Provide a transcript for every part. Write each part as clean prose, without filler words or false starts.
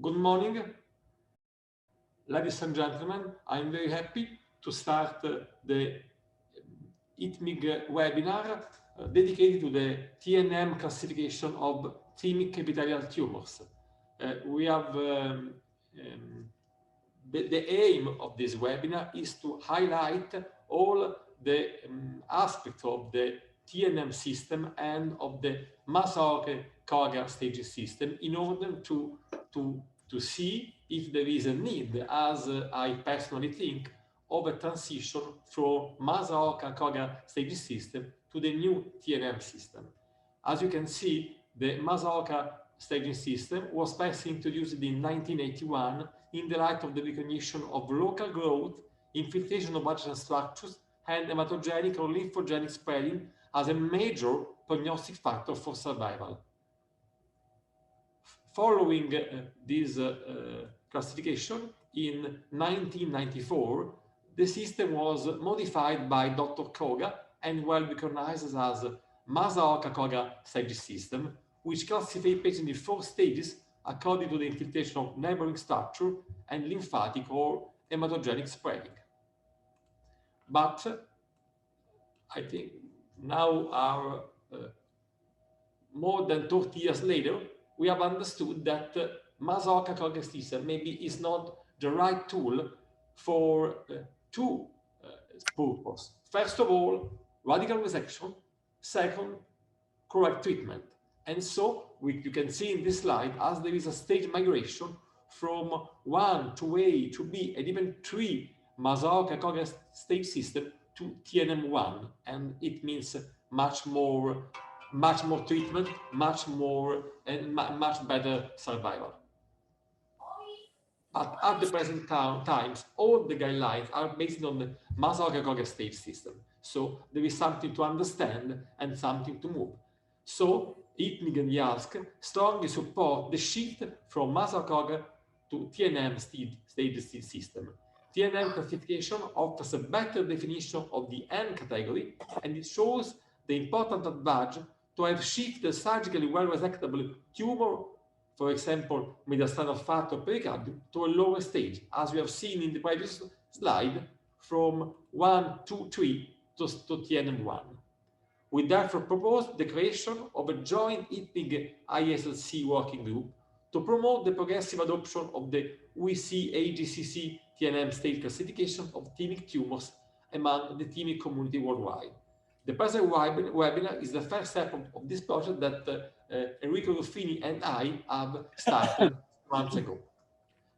Good morning, ladies and gentlemen. I'm very happy to start the ITMIG webinar dedicated to the TNM classification of Thymic Epithelial Tumors. We have the aim of this webinar is to highlight all the aspects of the TNM system and of the Masaoka-Koga stage system in order to see if there is a need, as I personally think, of a transition from Masaoka-Koga stage system to the new TNM system. As you can see, the Masaoka staging system was first introduced in 1981 in the light of the recognition of local growth, infiltration of adjacent structures, and hematogenic or lymphogenic spreading as a major prognostic factor for survival. Following this classification, in 1994, the system was modified by Dr. Koga and well recognized as Masaoka-Koga stage system, which classifies patients in 4 stages according to the infiltration of neighboring structure and lymphatic or hematogenic spreading. But I think now, more than 30 years later, we have understood that Masaoka-Koga system maybe is not the right tool for 2 purposes. First of all, radical resection. Second, correct treatment. And so, you can see in this slide, as there is a stage migration from 1 to A to B and even 3 Masaoka-Koga stage system to TNM1, and it means much more treatment, much more and much better survival. But at the present times, all the guidelines are based on the Masaoka-Koga stage system. So there is something to understand and something to move. So ITMIG and IASLC strongly support the shift from Masaoka-Koga to TNM stage system. TNM classification offers a better definition of the N category, and it shows the important advantage to have shifted surgically well-resectable tumor, for example, mediastinal fat or pericardium, to a lower stage, as we have seen in the previous slide, from 1, 2, 3 to TNM1. We therefore propose the creation of a joint ITMIG IASLC working group to promote the progressive adoption of the UICC AJCC TNM stage classification of Thymic tumors among the Thymic community worldwide. The present webinar is the first step of this project that Enrico Ruffini and I have started months ago.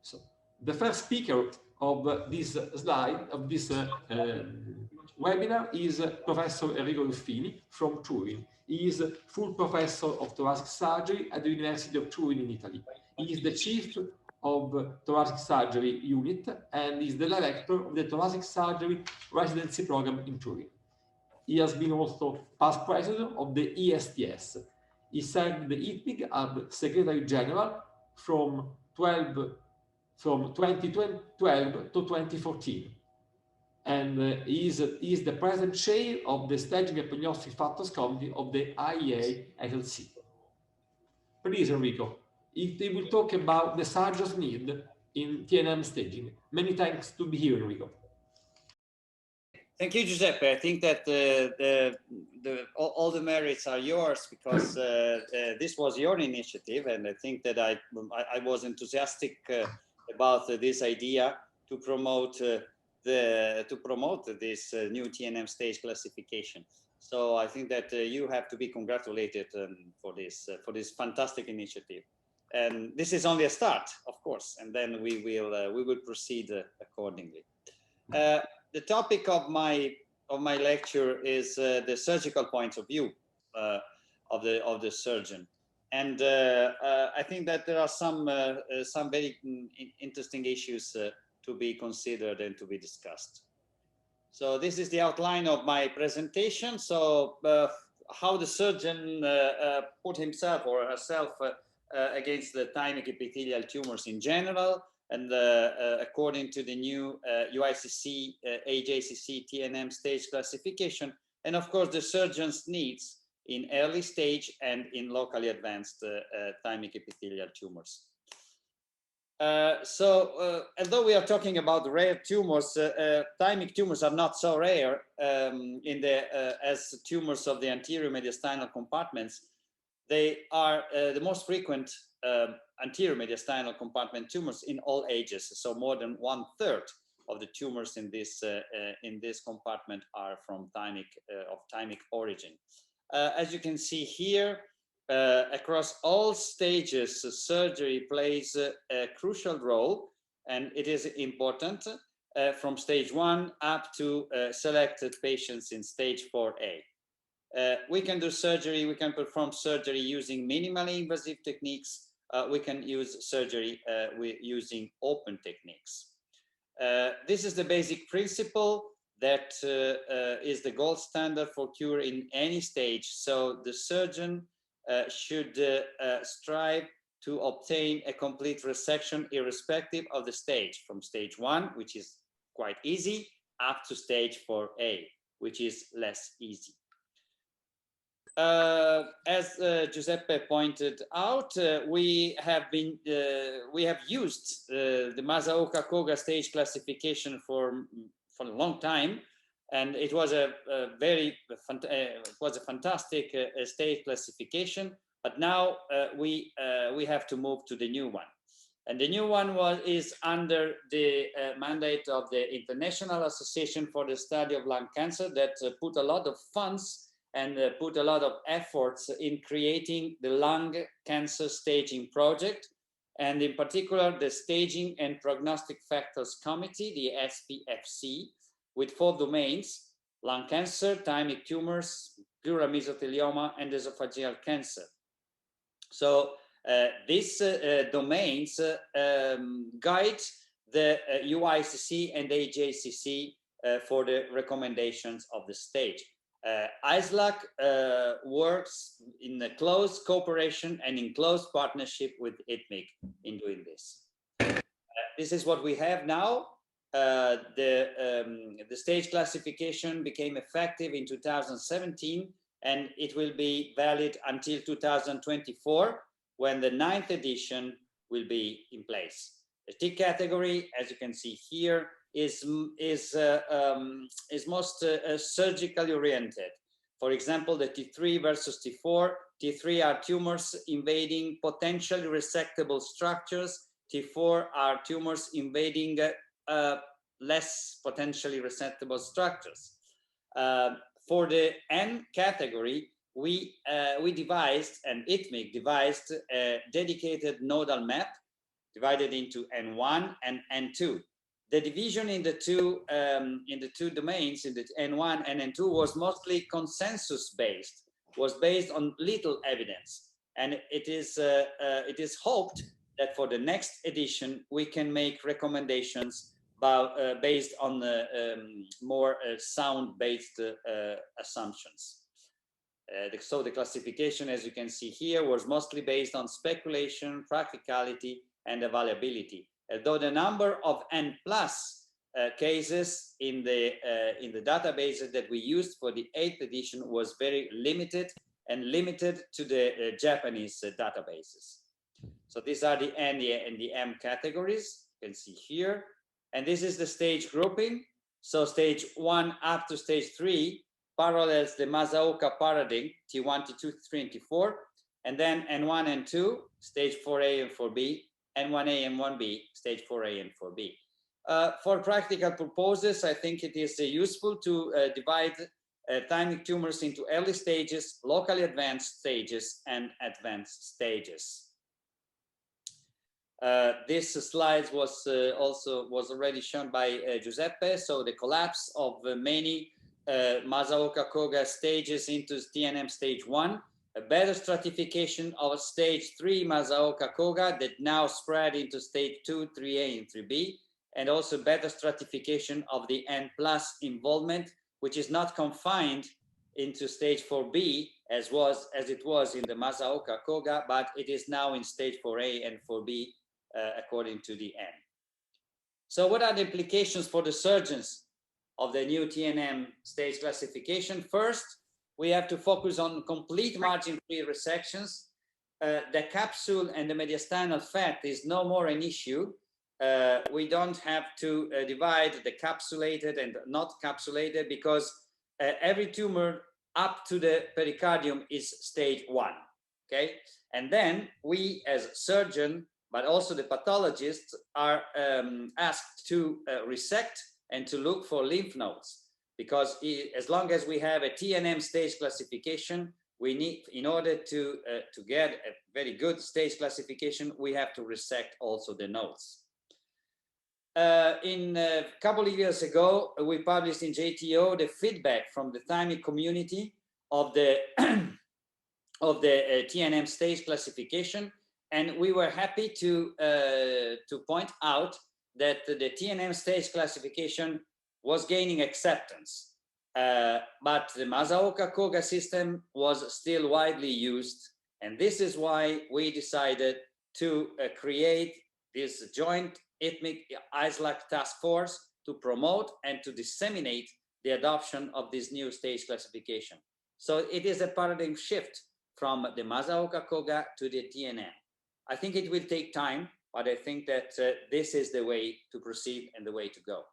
So, the first speaker of this slide, of this webinar, is Professor Enrico Ruffini from Turin. He is full professor of thoracic surgery at the University of Turin in Italy. He is the chief of thoracic surgery unit and is the director of the thoracic surgery residency program in Turin. He has been also past president of the ESTS. He served the ITMIG as Secretary General from 2012 to 2014. And he is the present chair of the Staging and Prognostic Factors Committee of the IASLC. Please, Enrico, he will talk about the surgeon's need in TNM staging. Many thanks to be here, Enrico. Thank you, Giuseppe. I think that all the merits are yours because this was your initiative, and I think that I was enthusiastic about this idea to promote this new TNM stage classification. So I think that you have to be congratulated for this fantastic initiative. And this is only a start, of course, and then we will proceed accordingly. The topic of my lecture is the surgical point of view of the surgeon, and I think that there are some very interesting issues to be considered and to be discussed. So this is the outline of my presentation. So how the surgeon put himself or herself against the thymic epithelial tumors in general, and according to the new UICC, AJCC TNM stage classification, and of course the surgeon's needs in early stage and in locally advanced thymic epithelial tumors. Although we are talking about rare tumors, thymic tumors are not so rare as tumors of the anterior mediastinal compartments. They are the most frequent anterior mediastinal compartment tumors in all ages. So more than 1/3 of the tumors in this compartment are from thymic origin. As you can see here, across all stages, surgery plays a crucial role, and it is important from stage 1 up to selected patients in stage 4A. We can do surgery, we can perform surgery using minimally invasive techniques, we can use surgery using open techniques. This is the basic principle that is the gold standard for cure in any stage. So the surgeon should strive to obtain a complete resection irrespective of the stage, from stage 1, which is quite easy, up to stage 4A, which is less easy. As Giuseppe pointed out, we have used the Masaoka-Koga stage classification for a long time, and it was a fantastic stage classification. But now we have to move to the new one, and the new one is under the mandate of the International Association for the Study of Lung Cancer, that put a lot of funds and put a lot of efforts in creating the lung cancer staging project, and in particular the Staging and Prognostic Factors Committee, the SPFC, with 4 domains: lung cancer, thymic tumors, pleural mesothelioma, and esophageal cancer. So these domains guide the UICC and AJCC for the recommendations of the stage. IASLC works in a close cooperation and in close partnership with ITMIG in doing this. This is what we have now. The stage classification became effective in 2017, and it will be valid until 2024, when the 9th edition will be in place. The T category, as you can see here, is most surgically oriented. For example, the T3 versus T4. T3 are tumors invading potentially resectable structures. T4 are tumors invading less potentially resectable structures. For the N category, we devised, and ITMIG devised, a dedicated nodal map divided into N1 and N2. The division in the two domains, in the N1 and N2, was mostly consensus-based, was based on little evidence, and it is hoped that for the next edition we can make recommendations about, based on more sound-based assumptions. So the classification, as you can see here, was mostly based on speculation, practicality, and availability. Although the number of N+ cases in the databases that we used for the 8th edition was very limited, and limited to the Japanese databases. So these are the N and the M categories, you can see here. And this is the stage grouping. So stage 1 up to stage 3 parallels the Masaoka paradigm, T1, T2, T3, and T4. And then N1 and 2, stage 4A and 4B, N1A and 1B, stage 4A and 4B. For practical purposes, I think it is useful to divide thymic tumors into early stages, locally advanced stages, and advanced stages. This slide was already shown by Giuseppe. So the collapse of many Masaoka-Koga stages into TNM stage 1, a better stratification of stage 3 Masaoka-Koga that now spread into stage 2, 3A, and 3B, and also better stratification of the N+ involvement, which is not confined into stage 4B as it was in the Masaoka-Koga, but it is now in stage 4A and 4B according to the N. So what are the implications for the surgeons of the new TNM stage classification? First, we have to focus on complete margin-free resections. the capsule and the mediastinal fat is no more an issue. We don't have to divide the capsulated and not capsulated, because every tumor up to the pericardium is stage 1. Okay, and then we as surgeon, but also the pathologists, are asked to resect and to look for lymph nodes, because as long as we have a TNM stage classification, we need, in order to get a very good stage classification, we have to resect also the nodes. In a couple of years ago, we published in JTO the feedback from the Thymic community of the of the TNM stage classification, and we were happy to point out that the TNM stage classification was gaining acceptance, but the Masaoka-Koga system was still widely used, and this is why we decided to create this joint ITMIG-IASLC task force to promote and to disseminate the adoption of this new stage classification. So it is a paradigm shift from the Masaoka-Koga to the TNM. I think it will take time, but I think that this is the way to proceed and the way to go.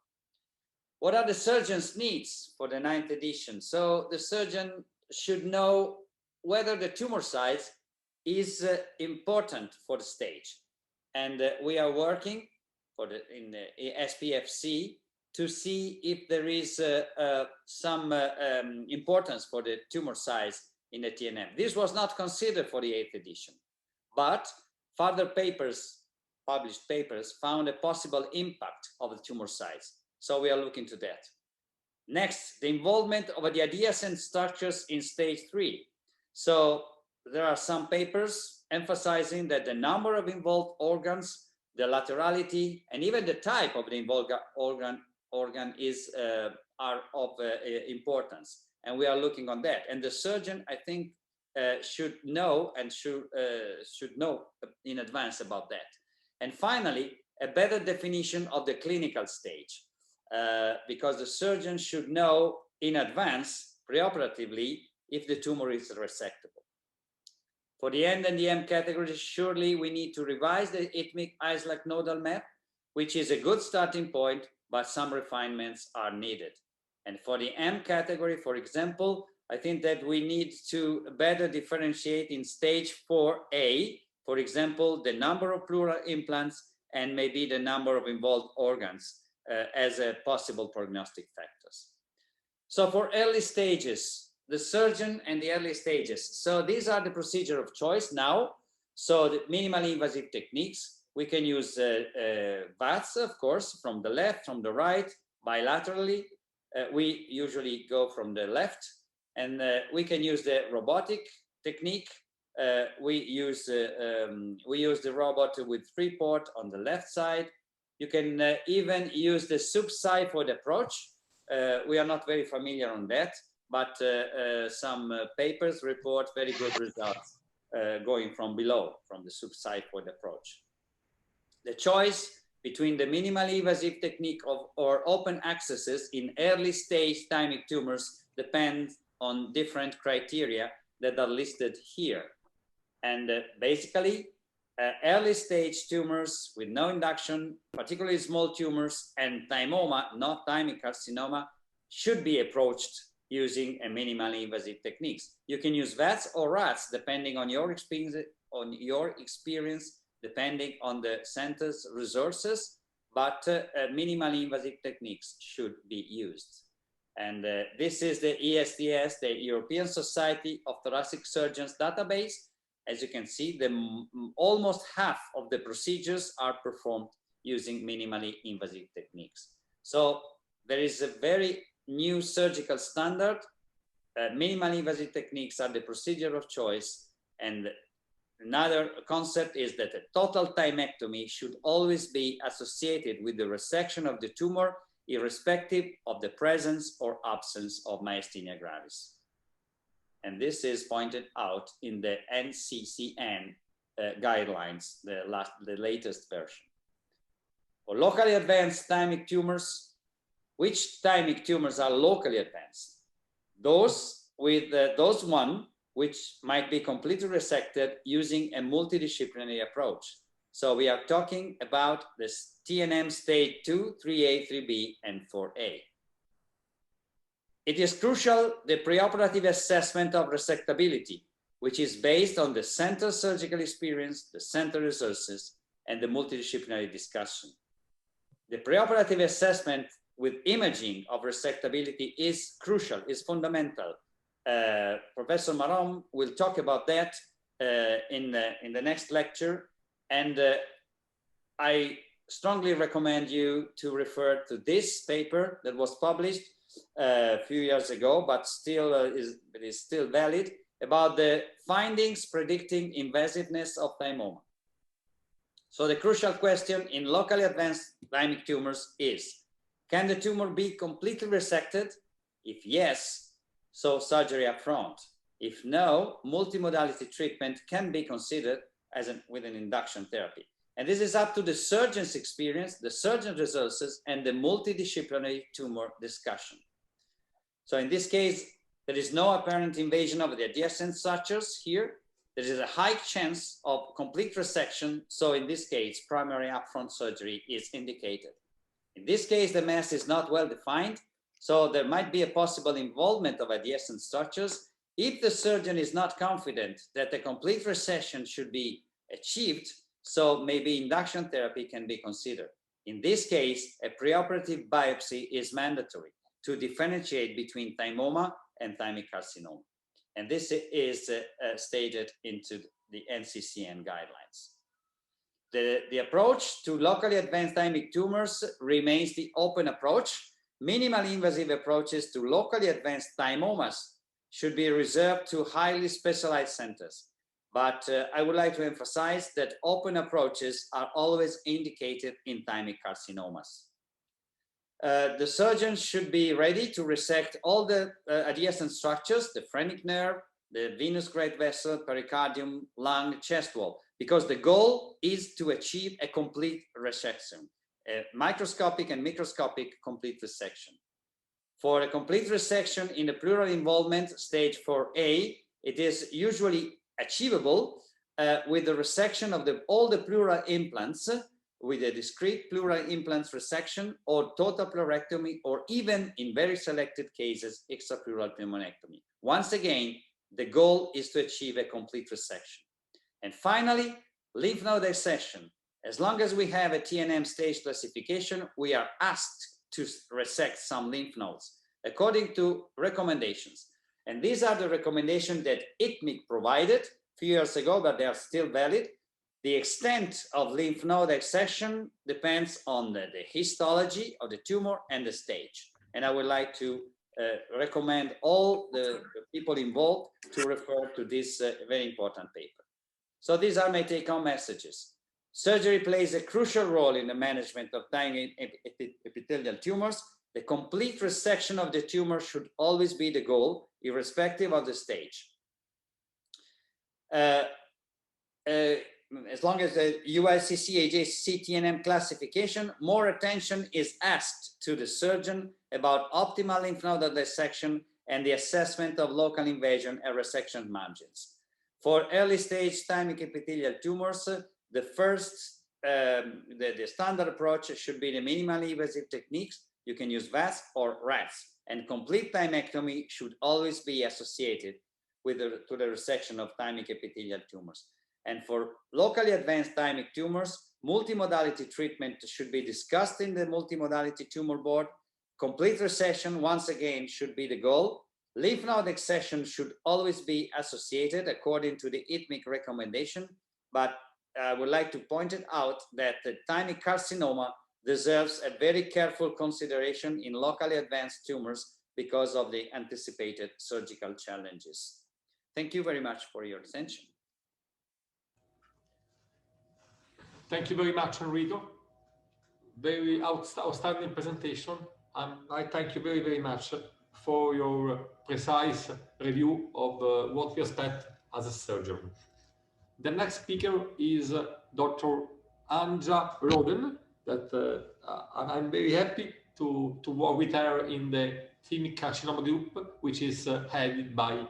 What are the surgeon's needs for the 9th edition? So the surgeon should know whether the tumor size is important for the stage. And we are working in the SPFC to see if there is some importance for the tumor size in the TNM. This was not considered for the 8th edition, but further papers, published papers, found a possible impact of the tumor size. So we are looking to that. Next, the involvement of the adjacent structures in stage 3. So there are some papers emphasizing that the number of involved organs, the laterality, and even the type of the involved organ is are of importance, and we are looking on that. And the surgeon, I think, should know and should know in advance about that. And finally, a better definition of the clinical stage, because the surgeon should know in advance, preoperatively, if the tumor is resectable. For the N and the M categories, surely we need to revise the ITMIG-IASLC nodal map, which is a good starting point, but some refinements are needed. And for the M category, for example, I think that we need to better differentiate in stage 4A, for example, the number of pleural implants and maybe the number of involved organs as a possible prognostic factors. So for early stages, the surgeon and the early stages. So these are the procedure of choice now. So the minimally invasive techniques, we can use VATS, of course, from the left, from the right, bilaterally. We usually go from the left, and we can use the robotic technique. We use the robot with 3-port on the left side. You can even use the subcyphoid approach. We are not very familiar on that, but some papers report very good results going from below, from the subcyphoid approach. The choice between the minimally invasive technique or open accesses in early stage thymic tumors depends on different criteria that are listed here. And basically, early stage tumors with no induction, particularly small tumors, and thymoma, not thymic carcinoma, should be approached using a minimally invasive techniques. You can use VATS or RATS depending on your experience, depending on the center's resources, but minimally invasive techniques should be used. And this is the ESTS, the European Society of Thoracic Surgeons database. As you can see, almost half of the procedures are performed using minimally invasive techniques. So there is a very new surgical standard. Minimally invasive techniques are the procedure of choice. And another concept is that a total thymectomy should always be associated with the resection of the tumor, irrespective of the presence or absence of myasthenia gravis. And this is pointed out in the NCCN guidelines, the latest version. For locally advanced thymic tumors, which thymic tumors are locally advanced? Those with those one which might be completely resected using a multidisciplinary approach. So we are talking about this TNM stage 2, 3A, 3B, and 4A. It is crucial the preoperative assessment of resectability, which is based on the center surgical experience, the center resources, and the multidisciplinary discussion. The preoperative assessment with imaging of resectability is crucial, is fundamental. Professor Maron will talk about that in the next lecture. And I strongly recommend you to refer to this paper that was published a few years ago, but still is still valid, about the findings predicting invasiveness of thymoma. So the crucial question in locally advanced thymic tumors is, can the tumor be completely resected? If yes, so surgery up front. If no, multimodality treatment can be considered with an induction therapy. And this is up to the surgeon's experience, the surgeon's resources, and the multidisciplinary tumor discussion. So in this case, there is no apparent invasion of the adjacent structures here. There is a high chance of complete resection. So in this case, primary upfront surgery is indicated. In this case, the mass is not well defined. So there might be a possible involvement of adjacent structures. If the surgeon is not confident that a complete resection should be achieved, so maybe induction therapy can be considered. In this case, a preoperative biopsy is mandatory to differentiate between thymoma and thymic carcinoma. And this is stated into the NCCN guidelines. The approach to locally advanced thymic tumors remains the open approach. Minimally invasive approaches to locally advanced thymomas should be reserved to highly specialized centers. But I would like to emphasize that open approaches are always indicated in thymic carcinomas. The surgeon should be ready to resect all the adjacent structures, the phrenic nerve, the venous great vessel, pericardium, lung, chest wall, because the goal is to achieve a complete resection, a microscopic and microscopic complete resection. For a complete resection in the pleural involvement stage 4A, it is usually achievable with the resection of all the pleural implants, with a discrete pleural implants resection or total pleurectomy, or even in very selected cases, extrapleural pneumonectomy. Once again, the goal is to achieve a complete resection. And finally, lymph node dissection. As long as we have a TNM stage classification, we are asked to resect some lymph nodes according to recommendations. And these are the recommendations that ITMIG provided a few years ago, but they are still valid. The extent of lymph node dissection depends on the histology of the tumor and the stage. And I would like to recommend all the people involved to refer to this very important paper. So these are my take-home messages. Surgery plays a crucial role in the management of thymic epithelial tumors. The complete resection of the tumor should always be the goal, irrespective of the stage. As long as the UICC, AJCC, TNM classification, more attention is asked to the surgeon about optimal lymph node dissection and the assessment of local invasion and resection margins. For early stage thymic epithelial tumors, the standard approach should be the minimally invasive techniques. You can use VASP or RATS, and complete thymectomy should always be associated with the resection of thymic epithelial tumors. And for locally advanced thymic tumors, multimodality treatment should be discussed in the multimodality tumor board. Complete resection, once again, should be the goal. Lymph node excision should always be associated according to the ITMIG recommendation, but I would like to point it out that the thymic carcinoma deserves a very careful consideration in locally advanced tumors because of the anticipated surgical challenges. Thank you very much for your attention. Thank you very much, Enrico. Very outstanding presentation. I thank you very, very much for your precise review of what we expect as a surgeon. The next speaker is Dr. Anja Roden, that I'm very happy to work with her in the Thymic Carcinoma group, which is headed by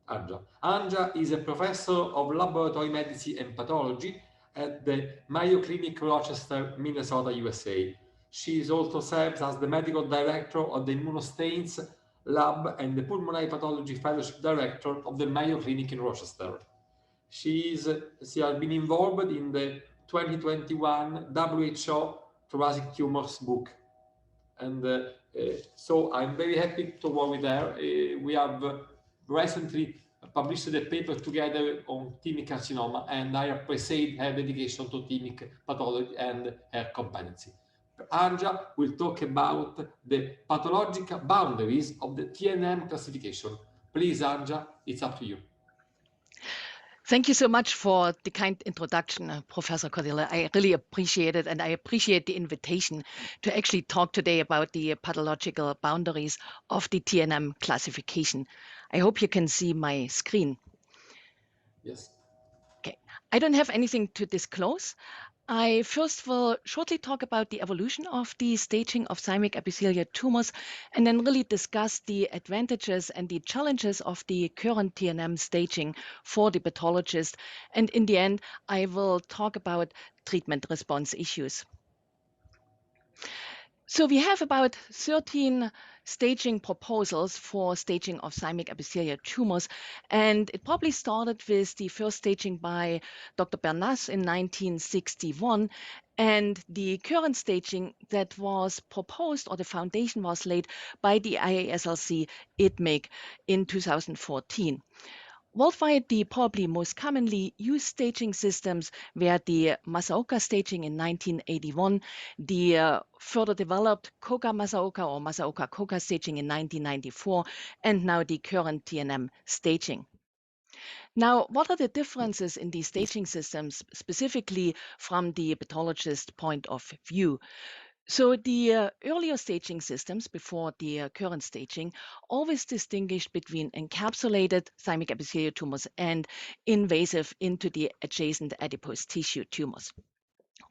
Anja. Anja is a professor of laboratory medicine and pathology at the Mayo Clinic, Rochester, Minnesota, USA. She also serves as the medical director of the Immunostains Lab and the Pulmonary Pathology Fellowship Director of the Mayo Clinic in Rochester. She has been involved in the 2021 WHO Thoracic Tumors book. And so I'm very happy to work with her. We have recently published a paper together on Thymic carcinoma, and I appreciate her dedication to Thymic pathology and her competency. Anja will talk about the pathological boundaries of the TNM classification. Please, Anja, it's up to you. Thank you so much for the kind introduction, Professor Cordilla. I really appreciate it, and I appreciate the invitation to actually talk today about the pathological boundaries of the TNM classification. I hope you can see my screen. Yes. Okay. I don't have anything to disclose. I first will shortly talk about the evolution of the staging of thymic epithelial tumors, and then really discuss the advantages and the challenges of the current TNM staging for the pathologist. And in the end, I will talk about treatment response issues. So we have about 13 staging proposals for staging of thymic epithelial tumors, and it probably started with the first staging by Dr. Bernas in 1961, and the current staging that was proposed, or the foundation was laid by the IASLC-ITMIG in 2014. Worldwide, the probably most commonly used staging systems were the Masaoka staging in 1981, the further developed Koga-Masaoka or Masaoka-Koga staging in 1994, and now the current TNM staging. Now, what are the differences in these staging systems, specifically from the pathologist point of view? So the earlier staging systems before the current staging always distinguished between encapsulated thymic epithelial tumors and invasive into the adjacent adipose tissue tumors.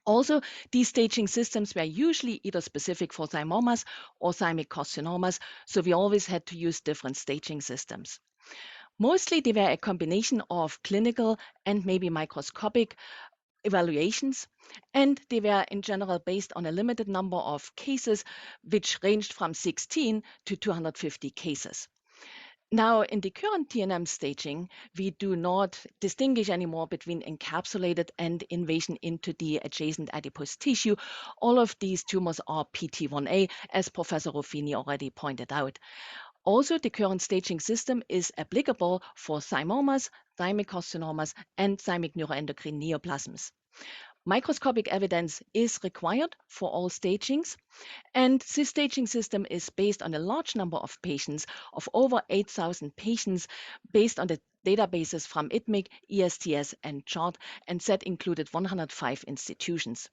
Also, these staging systems were usually either specific for thymomas or thymic carcinomas, so we always had to use different staging systems. Mostly they were a combination of clinical and maybe microscopic evaluations, and they were in general based on a limited number of cases, which ranged from 16 to 250 cases. Now, in the current TNM staging, we do not distinguish anymore between encapsulated and invasion into the adjacent adipose tissue. All of these tumors are PT1A, as Professor Ruffini already pointed out. Also, the current staging system is applicable for thymomas, thymic carcinomas, and thymic neuroendocrine neoplasms. Microscopic evidence is required for all stagings, and this staging system is based on a large number of patients, of over 8,000 patients, based on the databases from ITMIG, ESTS, and CHART, and that included 105 institutions.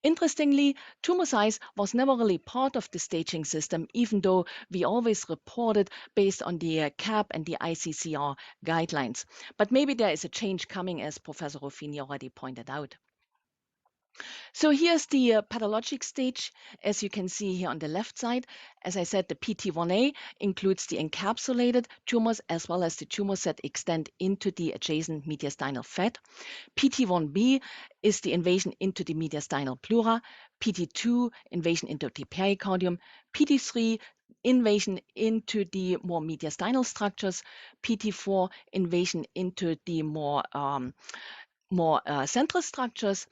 Interestingly, tumor size was never really part of the staging system, even though we always reported based on the CAP and the ICCR guidelines. But maybe there is a change coming, as Professor Ruffini already pointed out. So here's the pathologic stage, as you can see here on the left side. As I said, the PT1A includes the encapsulated tumors as well as the tumors that extend into the adjacent mediastinal fat. PT1B is the invasion into the mediastinal pleura. PT2, invasion into the pericardium. PT3, invasion into the more mediastinal structures. PT4, invasion into the more central structures.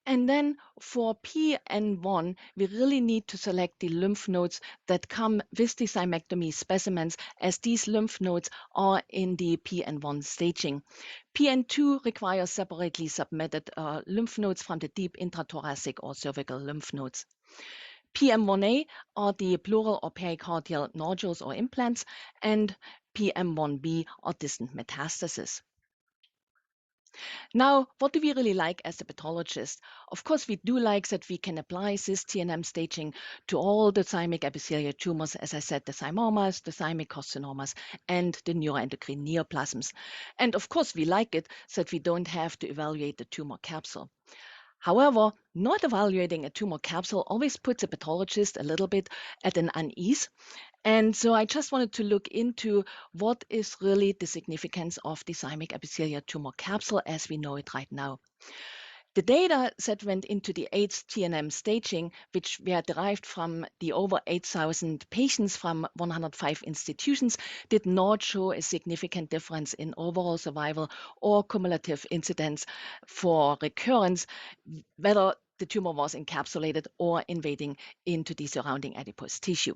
And then for PN1, we really need to select the lymph nodes that come with the thymectomy specimens, as these lymph nodes are in the PN1 staging. PN2 requires separately submitted lymph nodes from the deep intrathoracic or cervical lymph nodes. PM1A are the pleural or pericardial nodules or implants, and PM1B are distant metastases. Now, what do we really like as a pathologist? Of course, we do like that we can apply cis TNM staging to all the thymic epithelial tumors, as I said, the thymomas, the thymic carcinomas, and the neuroendocrine neoplasms. And of course, we like it that we don't have to evaluate the tumor capsule. However, not evaluating a tumor capsule always puts a pathologist a little bit at an unease, And so I just wanted to look into what is really the significance of the thymic epithelial tumor capsule as we know it right now. The data that went into the 8th TNM staging, which were derived from the over 8,000 patients from 105 institutions, did not show a significant difference in overall survival or cumulative incidence for recurrence, whether the tumor was encapsulated or invading into the surrounding adipose tissue.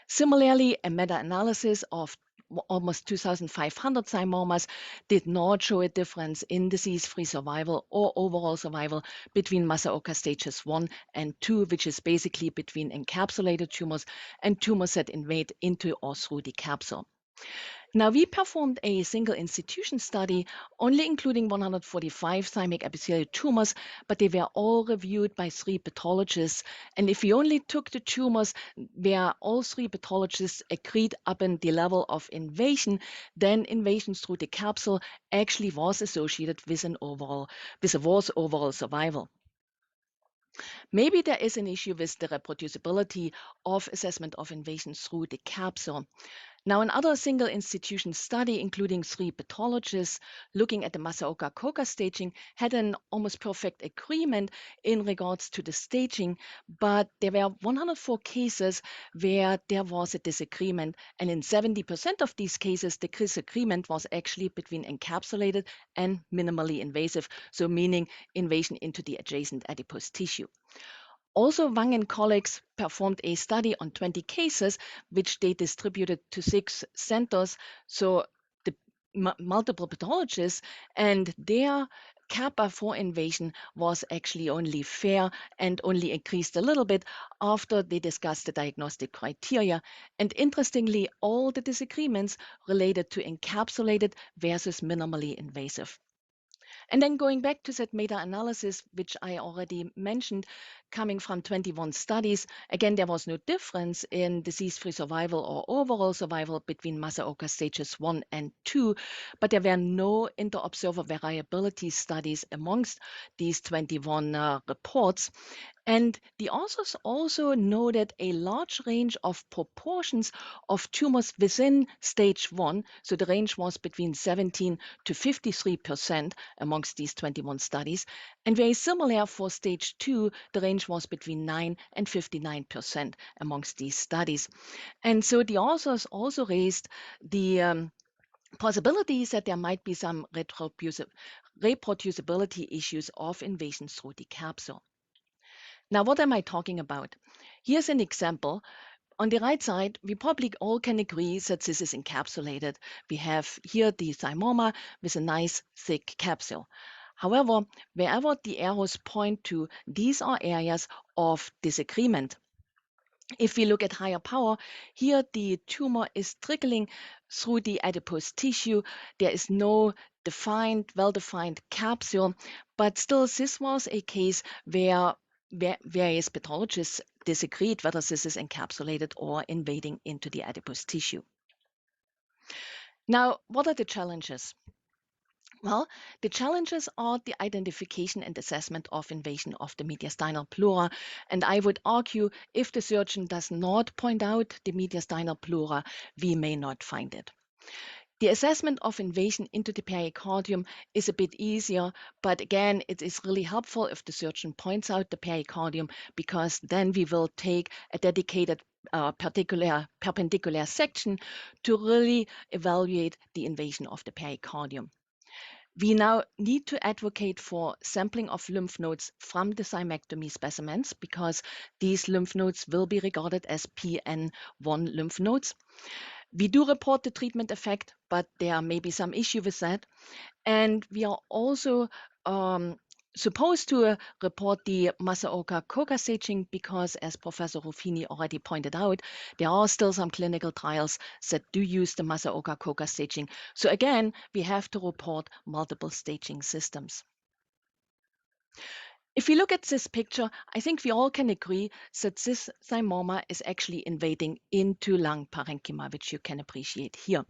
Similarly, a meta-analysis of almost 2,500 thymomas did not show a difference in disease-free survival or overall survival between Masaoka stages 1 and 2, which is basically between encapsulated tumors and tumors that invade into or through the capsule. Now, we performed a single institution study only including 145 thymic epithelial tumors, but they were all reviewed by 3 pathologists. And if we only took the tumors where all 3 pathologists agreed upon the level of invasion, then invasion through the capsule actually was associated with a worse overall survival. Maybe there is an issue with the reproducibility of assessment of invasion through the capsule. Now, another single institution study, including 3 pathologists looking at the Masaoka-Koga staging, had an almost perfect agreement in regards to the staging, but there were 104 cases where there was a disagreement, and in 70% of these cases, the disagreement was actually between encapsulated and minimally invasive, so meaning invasion into the adjacent adipose tissue. Also, Wang and colleagues performed a study on 20 cases, which they distributed to 6 centers, so the multiple pathologists, and their kappa for invasion was actually only fair and only increased a little bit after they discussed the diagnostic criteria. And interestingly, all the disagreements related to encapsulated versus minimally invasive. And then going back to that meta-analysis, which I already mentioned, coming from 21 studies, again, there was no difference in disease-free survival or overall survival between Masaoka stages 1 and 2, but there were no inter-observer variability studies amongst these 21 reports. And the authors also noted a large range of proportions of tumors within stage 1. So the range was between 17 to 53% amongst these 21 studies. And very similar for stage 2, the range was between 9 and 59% amongst these studies. And so the authors also raised the possibilities that there might be some reproducibility issues of invasion through the capsule. Now, what am I talking about? Here's an example. On the right side, we probably all can agree that this is encapsulated. We have here the thymoma with a nice thick capsule. However, wherever the arrows point to, these are areas of disagreement. If we look at higher power, here the tumor is trickling through the adipose tissue. There is no well-defined capsule, but still this was a case where various pathologists disagreed whether this is encapsulated or invading into the adipose tissue. Now, what are the challenges? Well, the challenges are the identification and assessment of invasion of the mediastinal pleura. And I would argue if the surgeon does not point out the mediastinal pleura, we may not find it. The assessment of invasion into the pericardium is a bit easier, but again, it is really helpful if the surgeon points out the pericardium, because then we will take a dedicated perpendicular section to really evaluate the invasion of the pericardium. We now need to advocate for sampling of lymph nodes from the thymectomy specimens, because these lymph nodes will be regarded as PN1 lymph nodes. We do report the treatment effect, but there may be some issue with that. And we are also supposed to report the Masaoka-Koga staging because, as Professor Ruffini already pointed out, there are still some clinical trials that do use the Masaoka-Koga staging. So again, we have to report multiple staging systems. If we look at this picture, I think we all can agree that this thymoma is actually invading into lung parenchyma, which you can appreciate here.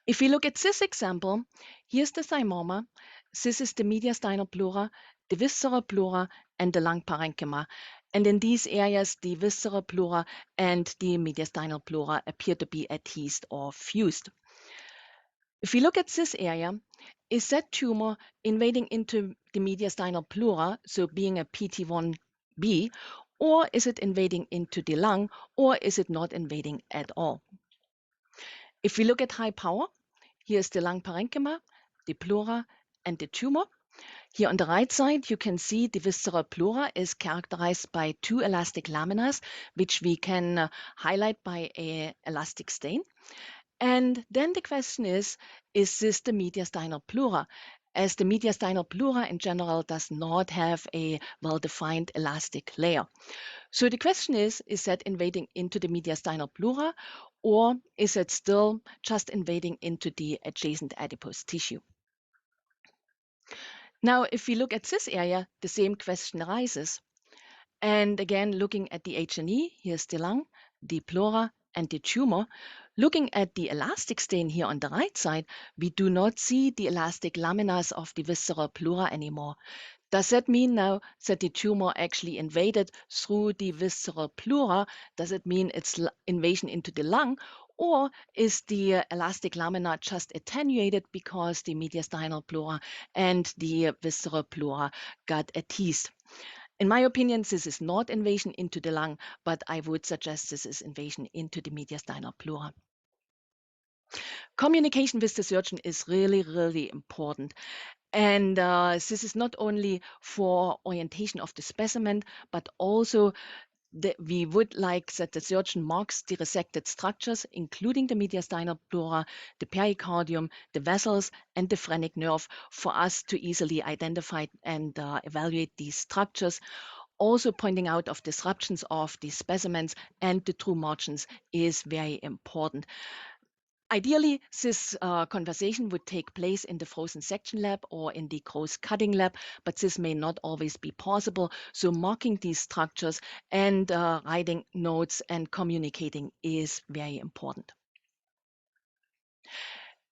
If we look at this example, here's the thymoma. This is the mediastinal pleura, the visceral pleura, and the lung parenchyma. And in these areas, the visceral pleura and the mediastinal pleura appear to be adhesed or fused. If we look at this area, is that tumor invading into the mediastinal pleura, so being a PT1B, or is it invading into the lung, or is it not invading at all? If we look at high power, here's the lung parenchyma, the pleura, and the tumor. Here on the right side, you can see the visceral pleura is characterized by two elastic laminas, which we can highlight by an elastic stain. And then the question is this the mediastinal pleura? As the mediastinal pleura in general does not have a well-defined elastic layer. So the question is that invading into the mediastinal pleura, or is it still just invading into the adjacent adipose tissue? Now, if we look at this area, the same question arises. And again, looking at the H&E, here's the lung, the pleura, and the tumor. Looking at the elastic stain here on the right side, we do not see the elastic laminas of the visceral pleura anymore. Does that mean now that the tumor actually invaded through the visceral pleura? Does it mean it's invasion into the lung? Or is the elastic lamina just attenuated because the mediastinal pleura and the visceral pleura got adhesed? In my opinion, this is not invasion into the lung, but I would suggest this is invasion into the mediastinal pleura. Communication with the surgeon is really, really important. And this is not only for orientation of the specimen, but also we would like that the surgeon marks the resected structures, including the mediastinal pleura, the pericardium, the vessels, and the phrenic nerve, for us to easily identify and evaluate these structures. Also pointing out of disruptions of the specimens and the true margins is very important. Ideally, this conversation would take place in the frozen section lab or in the gross cutting lab, but this may not always be possible. So marking these structures and writing notes and communicating is very important.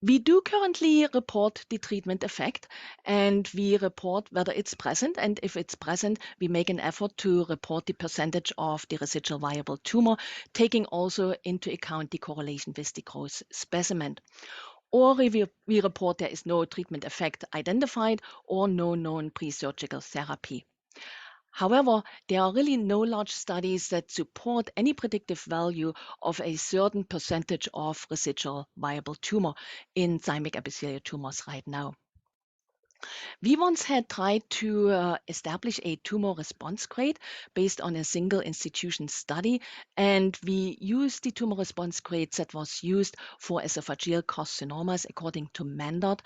We do currently report the treatment effect, and we report whether it's present, and if it's present, we make an effort to report the percentage of the residual viable tumor, taking also into account the correlation with the gross specimen. Or we report there is no treatment effect identified or no known pre-surgical therapy. However, there are really no large studies that support any predictive value of a certain percentage of residual viable tumor in thymic epithelial tumors right now. We once had tried to establish a tumor response rate based on a single institution study, and we used the tumor response rate that was used for esophageal carcinomas according to Mandart.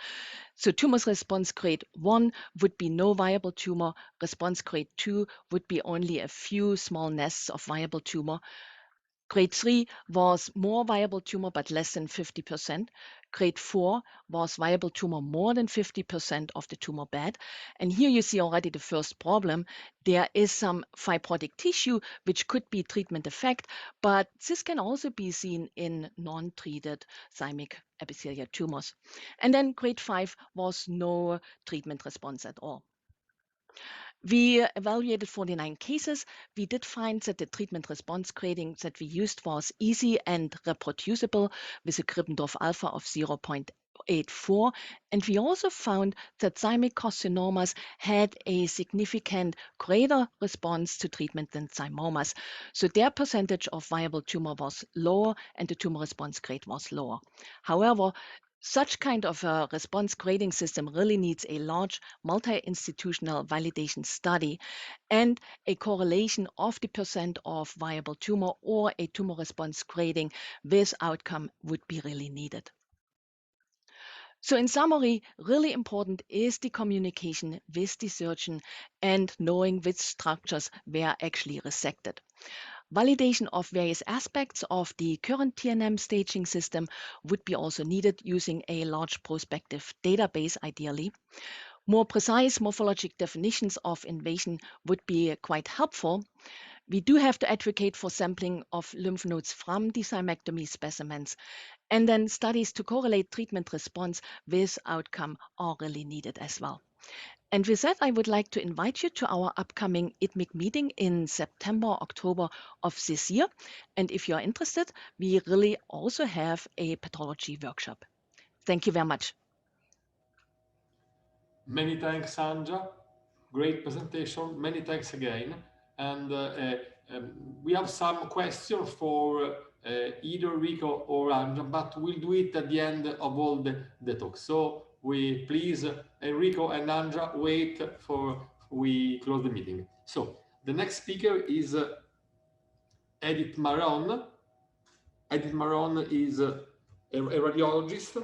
So tumor response grade 1 would be no viable tumor. Response grade 2 would be only a few small nests of viable tumor. Grade 3 was more viable tumor but less than 50%. Grade 4 was viable tumor more than 50% of the tumor bed. And here you see already the first problem. There is some fibrotic tissue which could be treatment effect, but this can also be seen in non-treated thymic epithelial tumors. And then grade 5 was no treatment response at all. We evaluated 49 cases. We did find that the treatment response grading that we used was easy and reproducible with a Krippendorf alpha of 0.84. And we also found that thymic carcinomas had a significant greater response to treatment than thymomas. So their percentage of viable tumor was lower and the tumor response grade was lower. However, such kind of a response grading system really needs a large multi-institutional validation study, and a correlation of the percent of viable tumor or a tumor response grading with outcome would be really needed. So in summary, really important is the communication with the surgeon and knowing which structures were actually resected. Validation of various aspects of the current TNM staging system would be also needed using a large prospective database ideally. More precise morphologic definitions of invasion would be quite helpful. We do have to advocate for sampling of lymph nodes from the thymectomy specimens, and then studies to correlate treatment response with outcome are really needed as well. And with that, I would like to invite you to our upcoming ITMIG meeting in September, October of this year. And if you are interested, we really also have a pathology workshop. Thank you very much. Many thanks, Anja. Great presentation. Many thanks again. And we have some questions for either Rico or Anja, but we'll do it at the end of all the talk. So we please, Enrico and Anja, wait for we close the meeting. So the next speaker is Edith Maron. Edith Maron is a radiologist,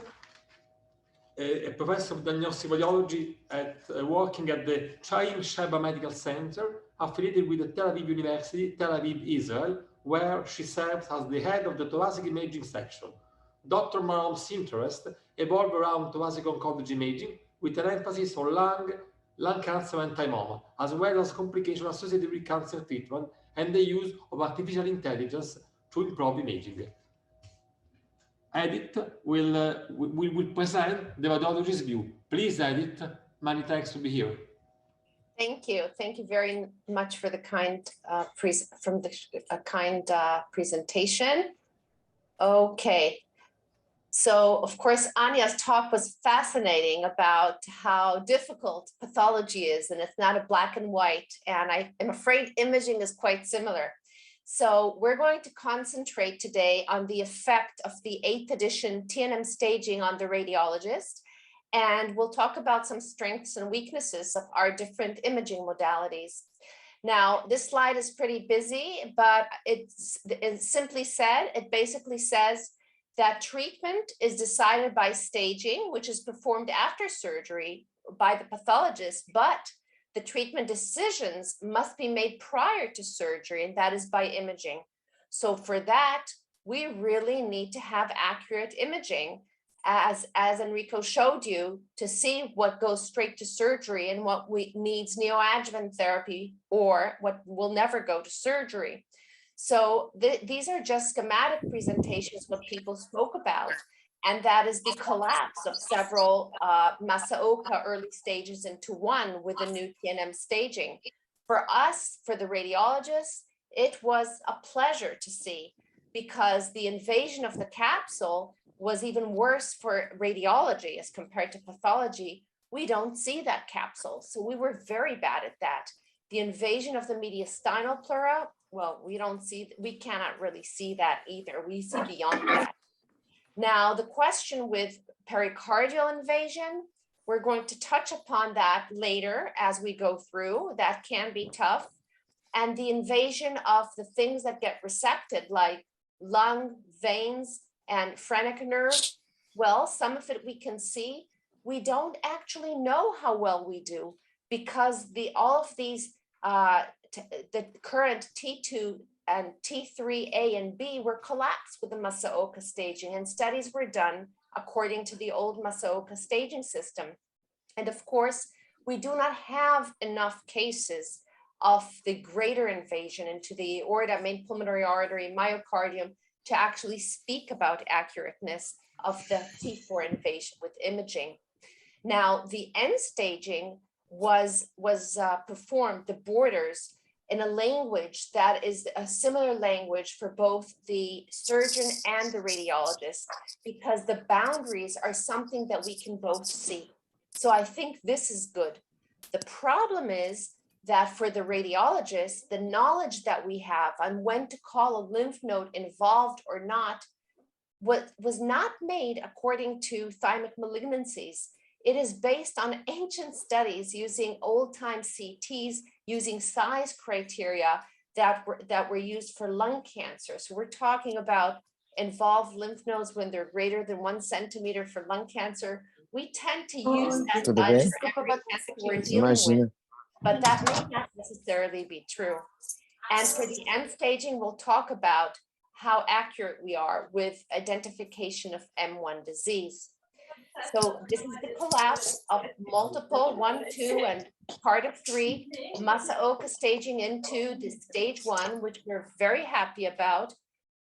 a professor of diagnostic radiology working at the Chaim Sheba Medical Center, affiliated with the Tel Aviv University, Tel Aviv, Israel, where she serves as the head of the thoracic imaging section. Dr. Maron's interest evolved around thoracic oncology imaging, with an emphasis on lung cancer and thymoma, as well as complications associated with cancer treatment and the use of artificial intelligence to improve imaging. Edith will present the radiologist's view. Please, Edith, many thanks to be here. Thank you. Thank you very much for the kind presentation. Okay. So, of course, Anya's talk was fascinating about how difficult pathology is, and it's not a black and white. And I am afraid imaging is quite similar. So we're going to concentrate today on the effect of the 8th edition TNM staging on the radiologist. And we'll talk about some strengths and weaknesses of our different imaging modalities. Now, this slide is pretty busy, but it's simply said, it basically says that treatment is decided by staging, which is performed after surgery by the pathologist, but the treatment decisions must be made prior to surgery, and that is by imaging. So for that, we really need to have accurate imaging, as Enrico showed you, to see what goes straight to surgery and what needs neoadjuvant therapy or what will never go to surgery. So these are just schematic presentations, what people spoke about. And that is the collapse of several Masaoka early stages into one with the new TNM staging. For us, for the radiologists, it was a pleasure to see, because the invasion of the capsule was even worse for radiology as compared to pathology. We don't see that capsule, so we were very bad at that. The invasion of the mediastinal pleura, well, we cannot really see that either. We see beyond that. Now, the question with pericardial invasion, we're going to touch upon that later as we go through. That can be tough. And the invasion of the things that get resected, like lung, veins, and phrenic nerve, well, some of it we can see. We don't actually know how well we do, because all of these, the current T2 and T3A and B were collapsed with the Masaoka staging, and studies were done according to the old Masaoka staging system. And of course, we do not have enough cases of the greater invasion into the aorta, main pulmonary artery, myocardium, to actually speak about accurateness of the T4 invasion with imaging. Now, the end staging was performed, the borders, in a language that is a similar language for both the surgeon and the radiologist, because the boundaries are something that we can both see. So I think this is good. The problem is that for the radiologist, the knowledge that we have on when to call a lymph node involved or not was not made according to thymic malignancies. It is based on ancient studies using old-time CTs, using size criteria that were used for lung cancer. So we're talking about involved lymph nodes when they're greater than 1 centimeter for lung cancer. We tend to use that size for every cancer we're dealing with, but that may not necessarily be true. And for the end staging, we'll talk about how accurate we are with identification of M1 disease. So this is the collapse of multiple 1, 2, and part of 3 Masaoka staging into the stage 1, which we're very happy about.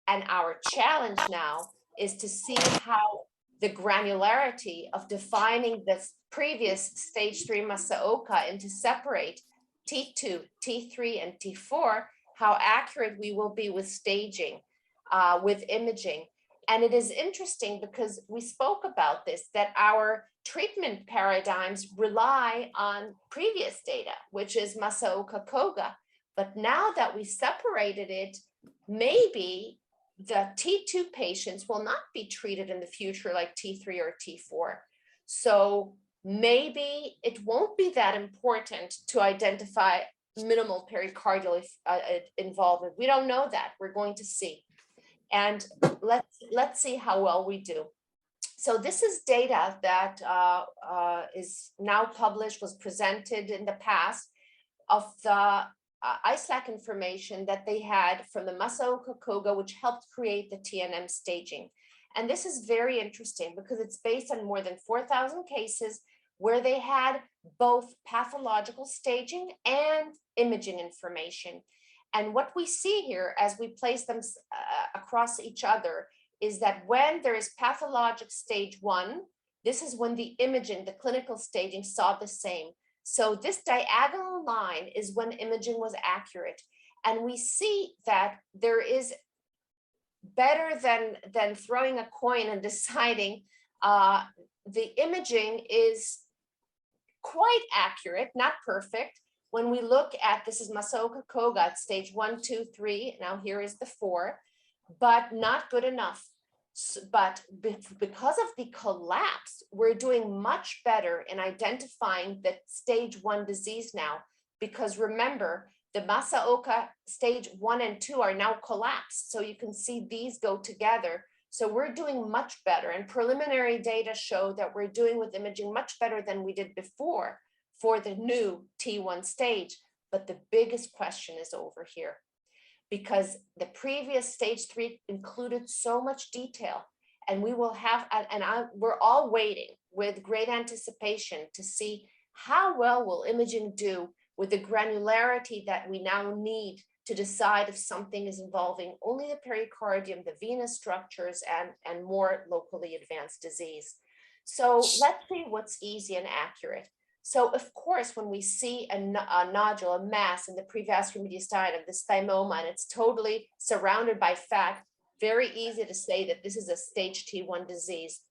And our challenge now is to see how the granularity of defining this previous stage 3 Masaoka and to separate T2, T3, and T4, how accurate we will be with staging, with imaging. And it is interesting because we spoke about this, that our treatment paradigms rely on previous data, which is Masaoka Koga. But now that we separated it, maybe the T2 patients will not be treated in the future like T3 or T4. So maybe it won't be that important to identify minimal pericardial involvement. We don't know that. We're going to see. And let's see how well we do. So this is data that is now published, was presented in the past of the IASLC information that they had from the Masaoka Koga, which helped create the TNM staging. And this is very interesting because it's based on more than 4,000 cases where they had both pathological staging and imaging information. And what we see here as we place them across each other is that when there is pathologic stage 1, this is when the imaging, the clinical staging saw the same. So this diagonal line is when imaging was accurate. And we see that there is better than throwing a coin and deciding, the imaging is quite accurate, not perfect. When we look at, this is Masaoka Koga at stage 1, 2, 3, now here is the 4, but not good enough. But because of the collapse, we're doing much better in identifying the stage 1 disease now, because remember, the Masaoka stage 1 and 2 are now collapsed. So you can see these go together. So we're doing much better, and preliminary data show that we're doing with imaging much better than we did before for the new T1 stage. But the biggest question is over here, because the previous stage 3 included so much detail, and we will have, we're all waiting with great anticipation to see how well will imaging do with the granularity that we now need to decide if something is involving only the pericardium, the venous structures, and more locally advanced disease. So let's see what's easy and accurate. So of course, when we see a nodule, a mass in the prevascular mediastinum, this thymoma, and it's totally surrounded by fat, very easy to say that this is a stage T1 disease.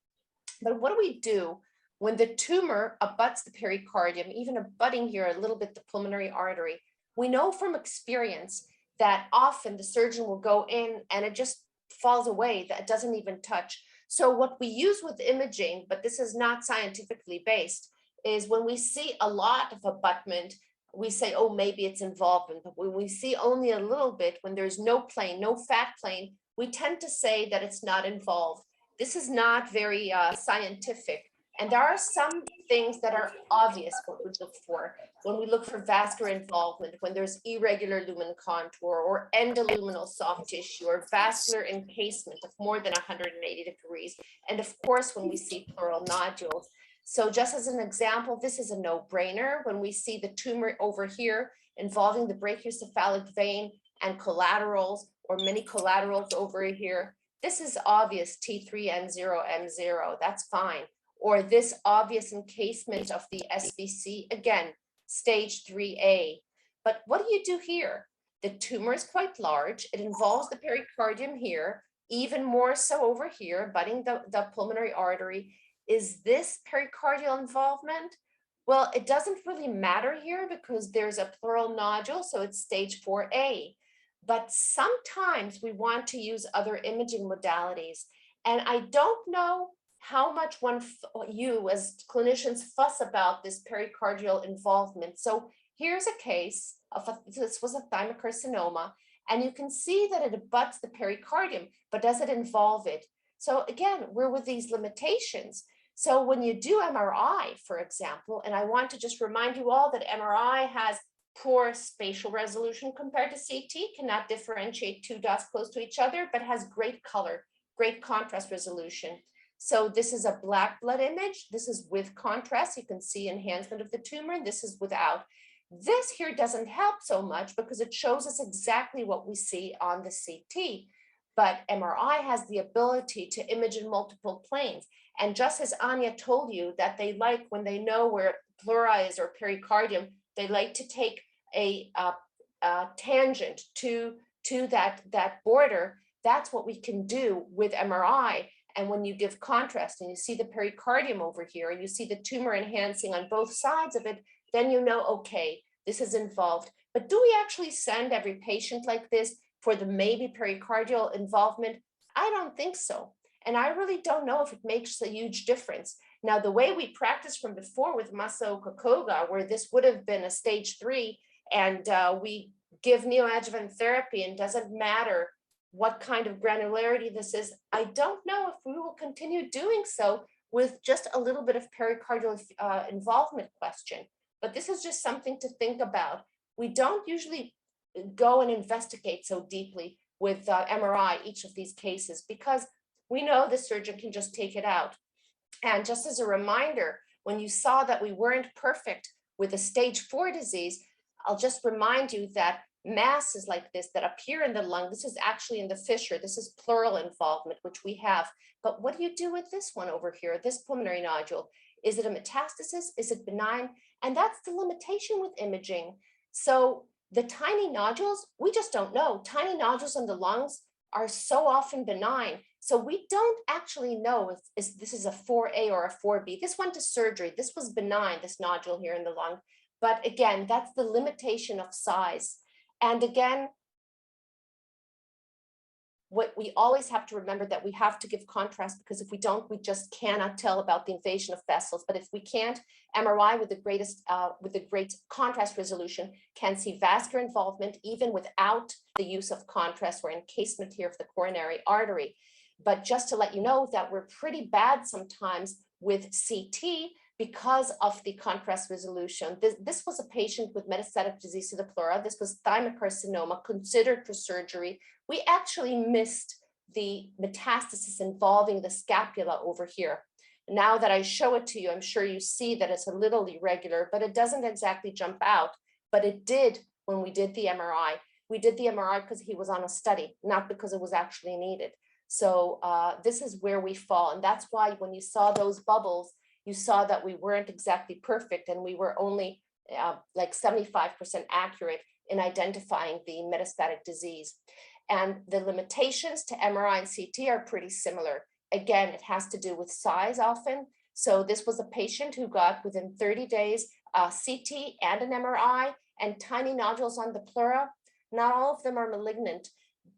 But what do we do when the tumor abuts the pericardium, even abutting here a little bit the pulmonary artery? We know from experience that often the surgeon will go in and it just falls away, that it doesn't even touch. So what we use with imaging, but this is not scientifically based, is when we see a lot of abutment, we say, oh, maybe it's involvement. But when we see only a little bit, when there's no plane, no fat plane, we tend to say that it's not involved. This is not very scientific. And there are some things that are obvious what we look for. When we look for vascular involvement, when there's irregular lumen contour or endoluminal soft tissue or vascular encasement of more than 180 degrees. And of course, when we see pleural nodules. So just as an example, this is a no-brainer. When we see the tumor over here involving the brachiocephalic vein and collaterals or many collaterals over here, this is obvious T3N0, M0, that's fine. Or this obvious encasement of the SVC, again, stage 3A. But what do you do here? The tumor is quite large. It involves the pericardium here, even more so over here, abutting the pulmonary artery. Is this pericardial involvement? Well, it doesn't really matter here because there's a pleural nodule, so it's stage 4A. But sometimes we want to use other imaging modalities. And I don't know how much you as clinicians fuss about this pericardial involvement. So here's a case of this was a thymic carcinoma, and you can see that it abuts the pericardium, but does it involve it? So again, we're with these limitations. So when you do MRI, for example, and I want to just remind you all that MRI has poor spatial resolution compared to CT, cannot differentiate two dots close to each other, but has great color, great contrast resolution. So this is a black blood image. This is with contrast. You can see enhancement of the tumor. This is without. This here doesn't help so much because it shows us exactly what we see on the CT. but MRI has the ability to image in multiple planes. And just as Anya told you that they like, when they know where pleura is or pericardium, they like to take a tangent to that border. That's what we can do with MRI. And when you give contrast and you see the pericardium over here and you see the tumor enhancing on both sides of it, then you know, okay, this is involved. But do we actually send every patient like this for the maybe pericardial involvement? I don't think so. And I really don't know if it makes a huge difference. Now, the way we practiced from before with Masao Kokoga, where this would have been a stage 3, and we give neoadjuvant therapy and doesn't matter what kind of granularity this is, I don't know if we will continue doing so with just a little bit of pericardial involvement question. But this is just something to think about. We don't usually go and investigate so deeply with MRI each of these cases because we know the surgeon can just take it out. And just as a reminder, when you saw that we weren't perfect with a stage 4 disease, I'll just remind you that masses like this that appear in the lung, this is actually in the fissure, this is pleural involvement, which we have. But what do you do with this one over here, this pulmonary nodule? Is it a metastasis? Is it benign? And that's the limitation with imaging. So the tiny nodules, we just don't know. Tiny nodules in the lungs are so often benign. So we don't actually know if this is a 4A or a 4B. This went to surgery. This was benign, this nodule here in the lung. But again, that's the limitation of size. And again, what we always have to remember that we have to give contrast, because if we don't, we just cannot tell about the invasion of vessels. But if we can't, MRI with the great contrast resolution can see vascular involvement even without the use of contrast or encasement here of the coronary artery. But just to let you know that we're pretty bad sometimes with CT because of the contrast resolution. This was a patient with metastatic disease to the pleura. This was thymic carcinoma considered for surgery. We actually missed the metastasis involving the scapula over here. Now that I show it to you, I'm sure you see that it's a little irregular, but it doesn't exactly jump out. But it did when we did the MRI. We did the MRI because he was on a study, not because it was actually needed. So this is where we fall. And that's why when you saw those bubbles, you saw that we weren't exactly perfect and we were only like 75% accurate in identifying the metastatic disease. And the limitations to MRI and CT are pretty similar. Again, it has to do with size often. So this was a patient who got within 30 days CT and an MRI and tiny nodules on the pleura. Not all of them are malignant.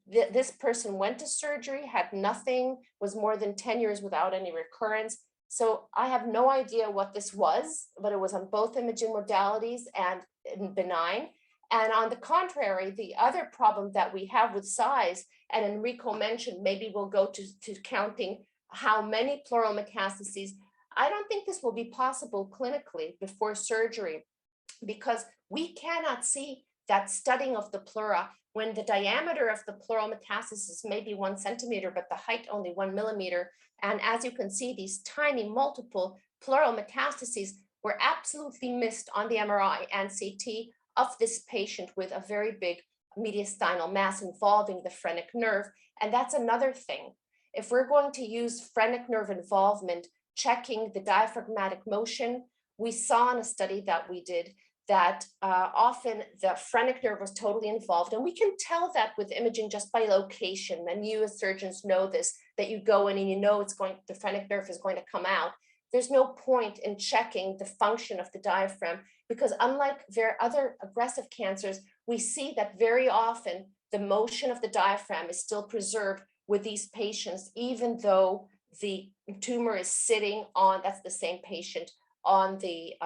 This person went to surgery, had nothing, was more than 10 years without any recurrence. So I have no idea what this was, but it was on both imaging modalities and benign. And on the contrary, the other problem that we have with size, and Enrico mentioned, maybe we'll go to counting how many pleural metastases. I don't think this will be possible clinically before surgery because we cannot see that studying of the pleura when the diameter of the pleural metastasis may be 1 centimeter, but the height only 1 millimeter. And as you can see, these tiny multiple pleural metastases were absolutely missed on the MRI and CT of this patient with a very big mediastinal mass involving the phrenic nerve. And that's another thing. If we're going to use phrenic nerve involvement, checking the diaphragmatic motion, we saw in a study that we did that often the phrenic nerve was totally involved. And we can tell that with imaging just by location. And you as surgeons know this, that you go in and you know the phrenic nerve is going to come out. There's no point in checking the function of the diaphragm because unlike other aggressive cancers, we see that very often the motion of the diaphragm is still preserved with these patients, even though the tumor is sitting on, that's the same patient, on the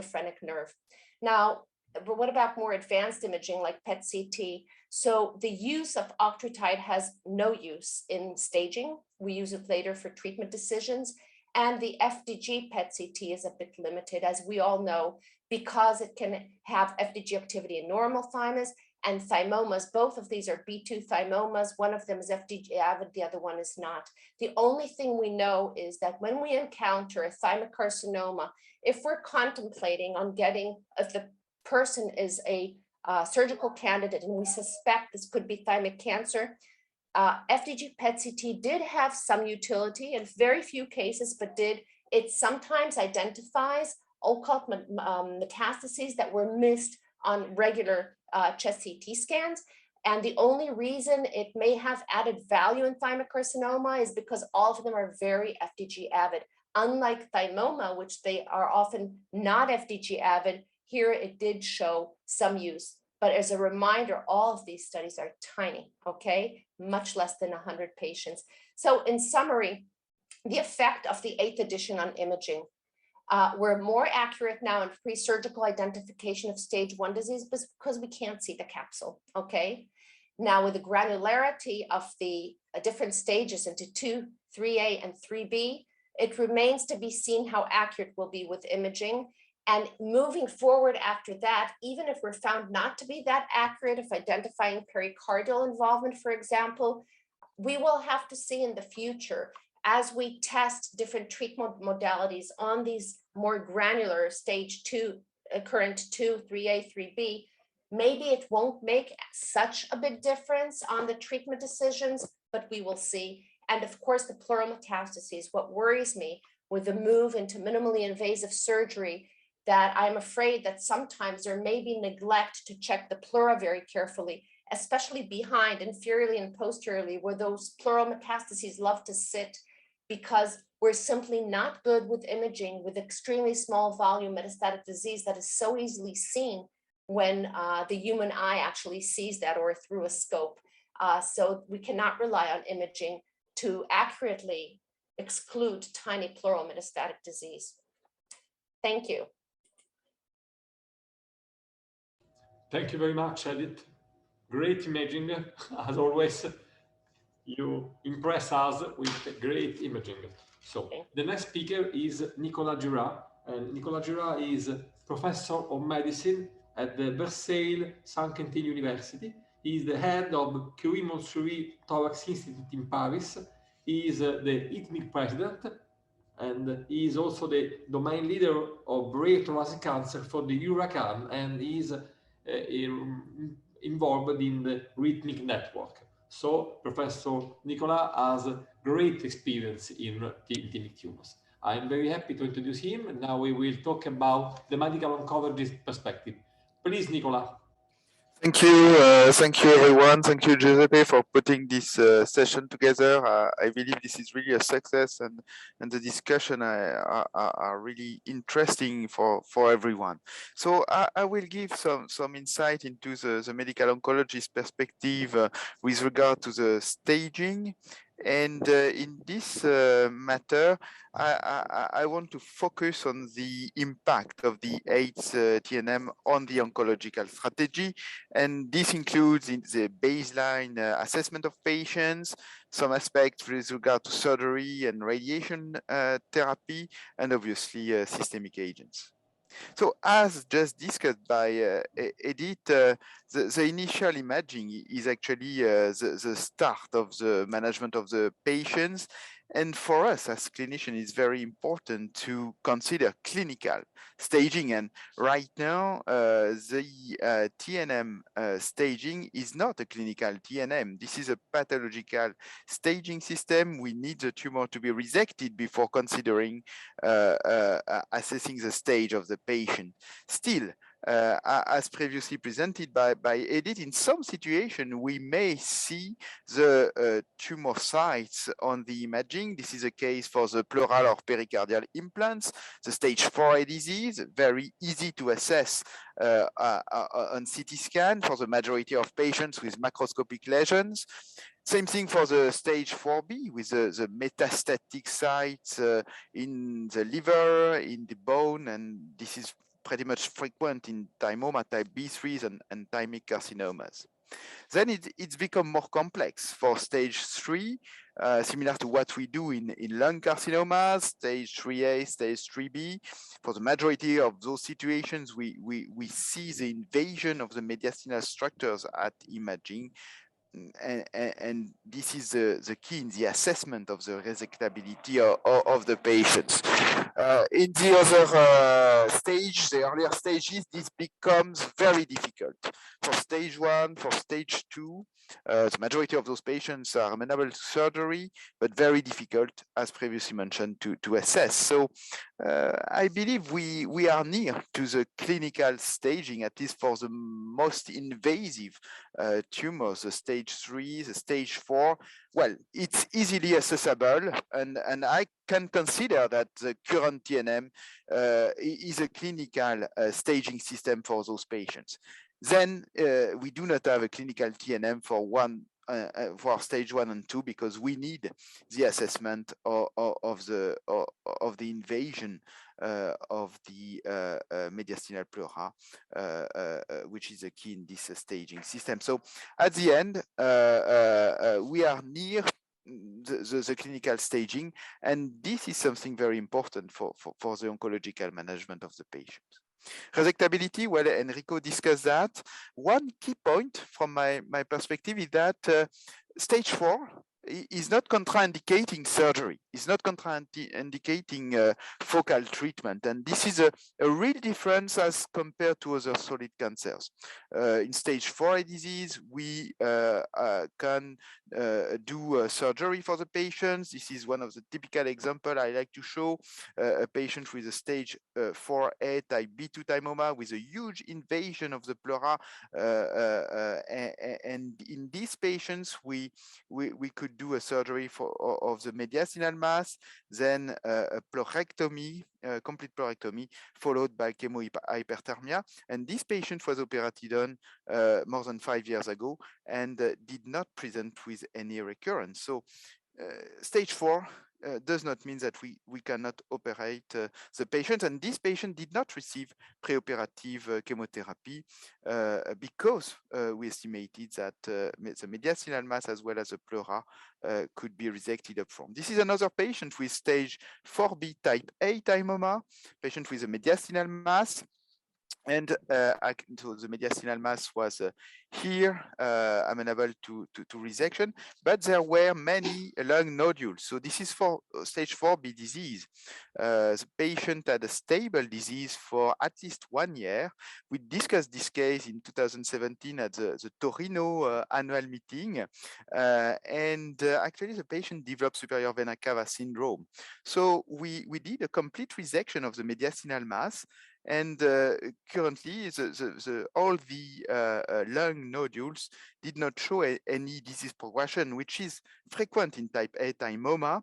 phrenic nerve. Now, but what about more advanced imaging like PET-CT? So the use of octreotide has no use in staging. We use it later for treatment decisions. And the FDG PET-CT is a bit limited, as we all know, because it can have FDG activity in normal thymus and thymomas. Both of these are B2 thymomas. One of them is FDG avid, the other one is not. The only thing we know is that when we encounter a thymic carcinoma, if we're contemplating on getting, if the person is a surgical candidate and we suspect this could be thymic cancer, FDG PET-CT did have some utility in very few cases, but it sometimes identifies occult metastases that were missed on regular chest CT scans. And the only reason it may have added value in thymic carcinoma is because all of them are very FDG avid. Unlike thymoma, which they are often not FDG avid, here it did show some use. But as a reminder, all of these studies are tiny, okay? Much less than 100 patients. So in summary, the effect of the 8th edition on imaging. We're more accurate now in pre-surgical identification of stage 1 disease because we can't see the capsule, okay? Now with the granularity of the different stages into 2, 3A, and 3B, it remains to be seen how accurate we'll be with imaging. And moving forward after that, even if we're found not to be that accurate of identifying pericardial involvement, for example, we will have to see in the future as we test different treatment modalities on these more granular stage 2, current 2, 3A, 3B, maybe it won't make such a big difference on the treatment decisions, but we will see. And of course, the pleural metastases, what worries me with the move into minimally invasive surgery, that I'm afraid that sometimes there may be neglect to check the pleura very carefully, especially behind, inferiorly and posteriorly, where those pleural metastases love to sit, because we're simply not good with imaging with extremely small volume metastatic disease that is so easily seen when the human eye actually sees that or through a scope. So we cannot rely on imaging to accurately exclude tiny pleural metastatic disease. Thank you. Thank you very much, Edith. Great imaging, as always. You impress us with great imaging. So the next speaker is Nicolas Girard. And Nicolas Girard is professor of medicine at the Versailles Saint-Quentin University. He is the head of Curie-Montsouris Thorax Institute in Paris. He is the ITMIG president, and he is also the domain leader of rare thoracic cancer for the Huracan, and he is involved in the RITMIC network. So Professor Nicolas has great experience in Thymic tumors. I am very happy to introduce him. Now we will talk about the medical oncologist perspective. Please, Nicolas. Thank you everyone. Thank you, Giuseppe, for putting this session together. I believe this is really a success, and the discussion are really interesting for everyone. So I will give some insight into the medical oncologist perspective with regard to the staging. And in this matter, I want to focus on the impact of the 8th TNM on the oncological strategy. And this includes in the baseline assessment of patients, some aspects with regard to surgery and radiation therapy, and obviously systemic agents. So as just discussed by Edith, the initial imaging is actually the start of the management of the patients. And for us as clinicians, it's very important to consider clinical staging. And right now, the TNM staging is not a clinical TNM. This is a pathological staging system. We need the tumor to be resected before considering assessing the stage of the patient. Still, as previously presented by Edith, in some situation, we may see the tumor sites on the imaging. This is a case for the pleural or pericardial implants, the stage 4A disease, very easy to assess on CT scan for the majority of patients with macroscopic lesions. Same thing for the stage 4B with the metastatic sites in the liver, in the bone, and this is pretty much frequent in thymoma type B3s and thymic carcinomas. Then it's become more complex for stage 3, similar to what we do in lung carcinomas, stage 3A, stage 3B. For the majority of those situations, we see the invasion of the mediastinal structures at imaging. And this is the key in the assessment of the resectability of the patients. In the other stage, the earlier stages, this becomes very difficult. For stage 1, for stage 2, the majority of those patients are amenable to surgery, but very difficult, as previously mentioned, to assess. So I believe we are near to the clinical staging, at least for the most invasive tumors, the stage 3, the stage 4. Well, it's easily accessible, and I can consider that the current TNM is a clinical staging system for those patients. Then we do not have a clinical TNM for stage 1 and 2 because we need the assessment of the invasion of the mediastinal pleura, which is a key in this staging system. So at the end, we are near the clinical staging, and this is something very important for the oncological management of the patient. Resectability, well, Enrico discussed that. One key point from my perspective is that stage 4 is not contraindicating surgery, is not contraindicating focal treatment. And this is a real difference as compared to other solid cancers. In stage 4 disease, we can do surgery for the patients. This is one of the typical examples I like to show. A patient with a stage 4A type B2 thymoma with a huge invasion of the pleura. And in these patients, we could do a surgery of the mediastinal mass, then a pleurectomy, complete pleurectomy, followed by chemohyperthermia. And this patient was operated on more than 5 years ago and did not present with any recurrence. So stage 4 does not mean that we cannot operate the patient, and this patient did not receive preoperative chemotherapy because we estimated that the mediastinal mass as well as the pleura could be resected upfront. This is another patient with stage 4B type A thymoma, patient with a mediastinal mass. And so the mediastinal mass was here, amenable to resection, but there were many lung nodules. So this is for stage 4B disease. The patient had a stable disease for at least 1 year. We discussed this case in 2017 at the Torino annual meeting. Actually, the patient developed superior vena cava syndrome. So we did a complete resection of the mediastinal mass. And currently, all the lung nodules did not show any disease progression, which is frequent in type A thymoma.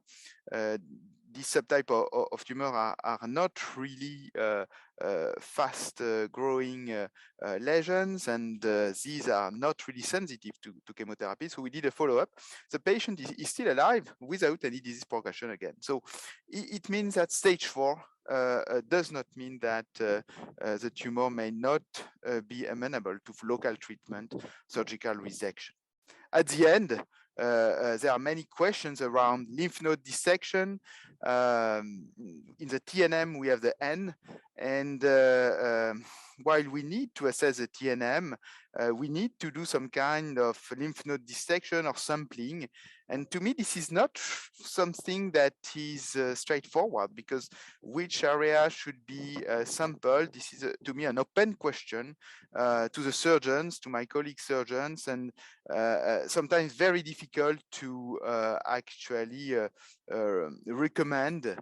This subtype of tumor are not really fast growing lesions, and these are not really sensitive to chemotherapy. So we did a follow-up. The patient is still alive without any disease progression again. So it means that stage 4 does not mean that the tumor may not be amenable to local treatment, surgical resection. At the end, there are many questions around lymph node dissection. In the TNM, we have the N, and while we need to assess the TNM, we need to do some kind of lymph node dissection or sampling. And to me, this is not something that is straightforward, because which area should be sampled? This is, to me, an open question to the surgeons, to my colleague surgeons, and sometimes very difficult to actually recommend,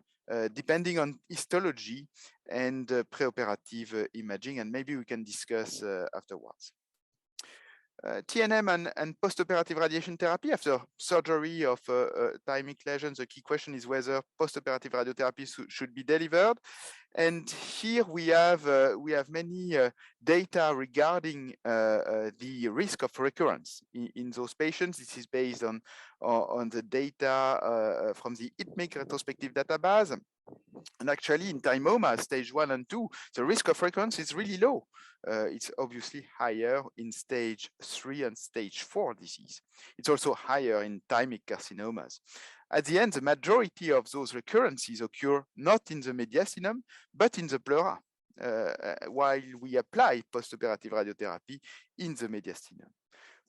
depending on histology and preoperative imaging, and maybe we can discuss afterwards. TNM and postoperative radiation therapy after surgery of thymic lesions. The key question is whether postoperative radiotherapy should be delivered. And here we have many data regarding the risk of recurrence in those patients. This is based on the data from the ITMIG retrospective database. And actually, in thymoma stage 1 and 2, the risk of recurrence is really low. It's obviously higher in stage 3 and stage 4 disease. It's also higher in thymic carcinomas. At the end, the majority of those recurrences occur not in the mediastinum, but in the pleura, while we apply postoperative radiotherapy in the mediastinum.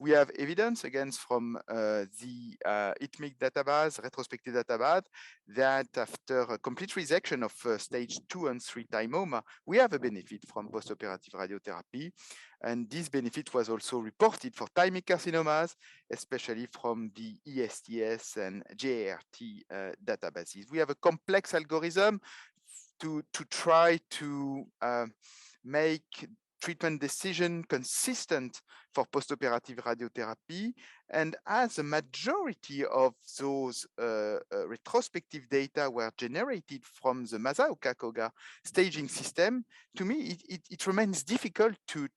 We have evidence, again, from the ITMIG database, retrospective database, that after a complete resection of stage 2 and 3 thymoma, we have a benefit from postoperative radiotherapy. And this benefit was also reported for thymic carcinomas, especially from the ESTS and JART databases. We have a complex algorithm to try to make treatment decision consistent for postoperative radiotherapy. And as a majority of those retrospective data were generated from the Masaoka-Koga staging system, to me, it remains difficult to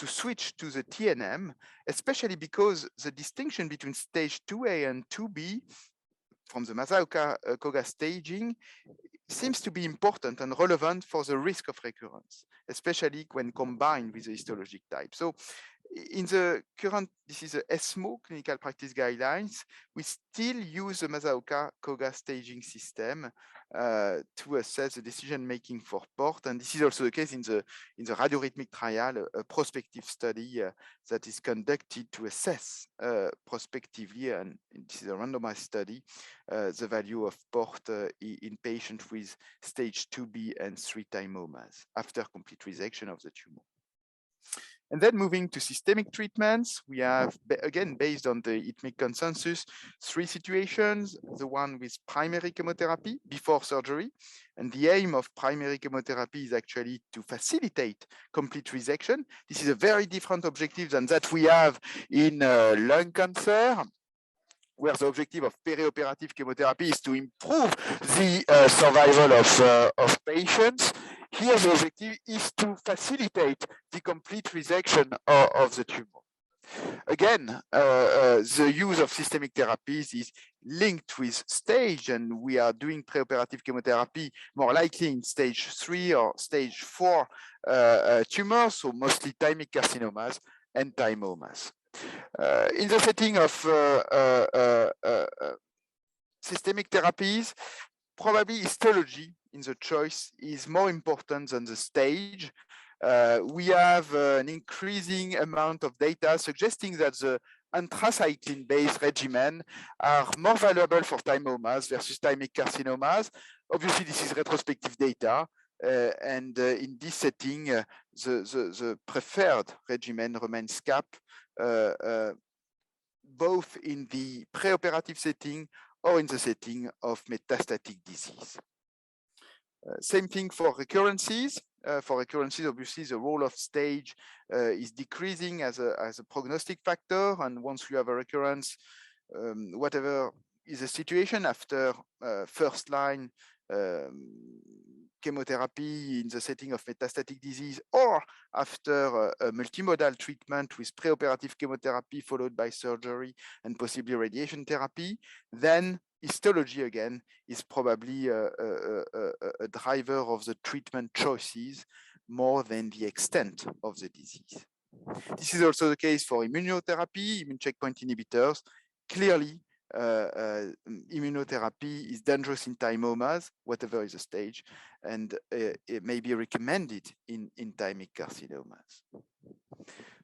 switch to the TNM, especially because the distinction between stage 2A and 2B from the Masaoka-Koga staging seems to be important and relevant for the risk of recurrence, especially when combined with the histologic type. So in the current, this is the ESMO clinical practice guidelines, we still use the Masaoka-Koga staging system to assess the decision-making for port. And this is also the case in the radiorhythmic trial, a prospective study that is conducted to assess prospectively, and this is a randomized study, the value of port in patients with stage 2B and 3 thymomas after complete resection of the tumor. And then moving to systemic treatments, we have, again, based on the ITMIG consensus, 3 situations. The one with primary chemotherapy before surgery. And the aim of primary chemotherapy is actually to facilitate complete resection. This is a very different objective than that we have in lung cancer, where the objective of perioperative chemotherapy is to improve the survival of patients. Here, the objective is to facilitate the complete resection of the tumor. Again, the use of systemic therapies is linked with stage, and we are doing preoperative chemotherapy more likely in stage 3 or stage 4 tumors, so mostly thymic carcinomas and thymomas. In the setting of systemic therapies, probably histology in the choice is more important than the stage. We have an increasing amount of data suggesting that the anthracycline-based regimen are more valuable for thymomas versus thymic carcinomas. Obviously, this is retrospective data. And in this setting, the preferred regimen remains CAP, both in the preoperative setting or in the setting of metastatic disease. Same thing for recurrences. For recurrences, obviously, the role of stage is decreasing as a prognostic factor. And once you have a recurrence, whatever is the situation after first line chemotherapy in the setting of metastatic disease, or after a multimodal treatment with preoperative chemotherapy followed by surgery and possibly radiation therapy, then histology again is probably a driver of the treatment choices more than the extent of the disease. This is also the case for immunotherapy, immune checkpoint inhibitors. Clearly, immunotherapy is dangerous in thymomas, whatever is the stage, and it may be recommended in thymic carcinomas.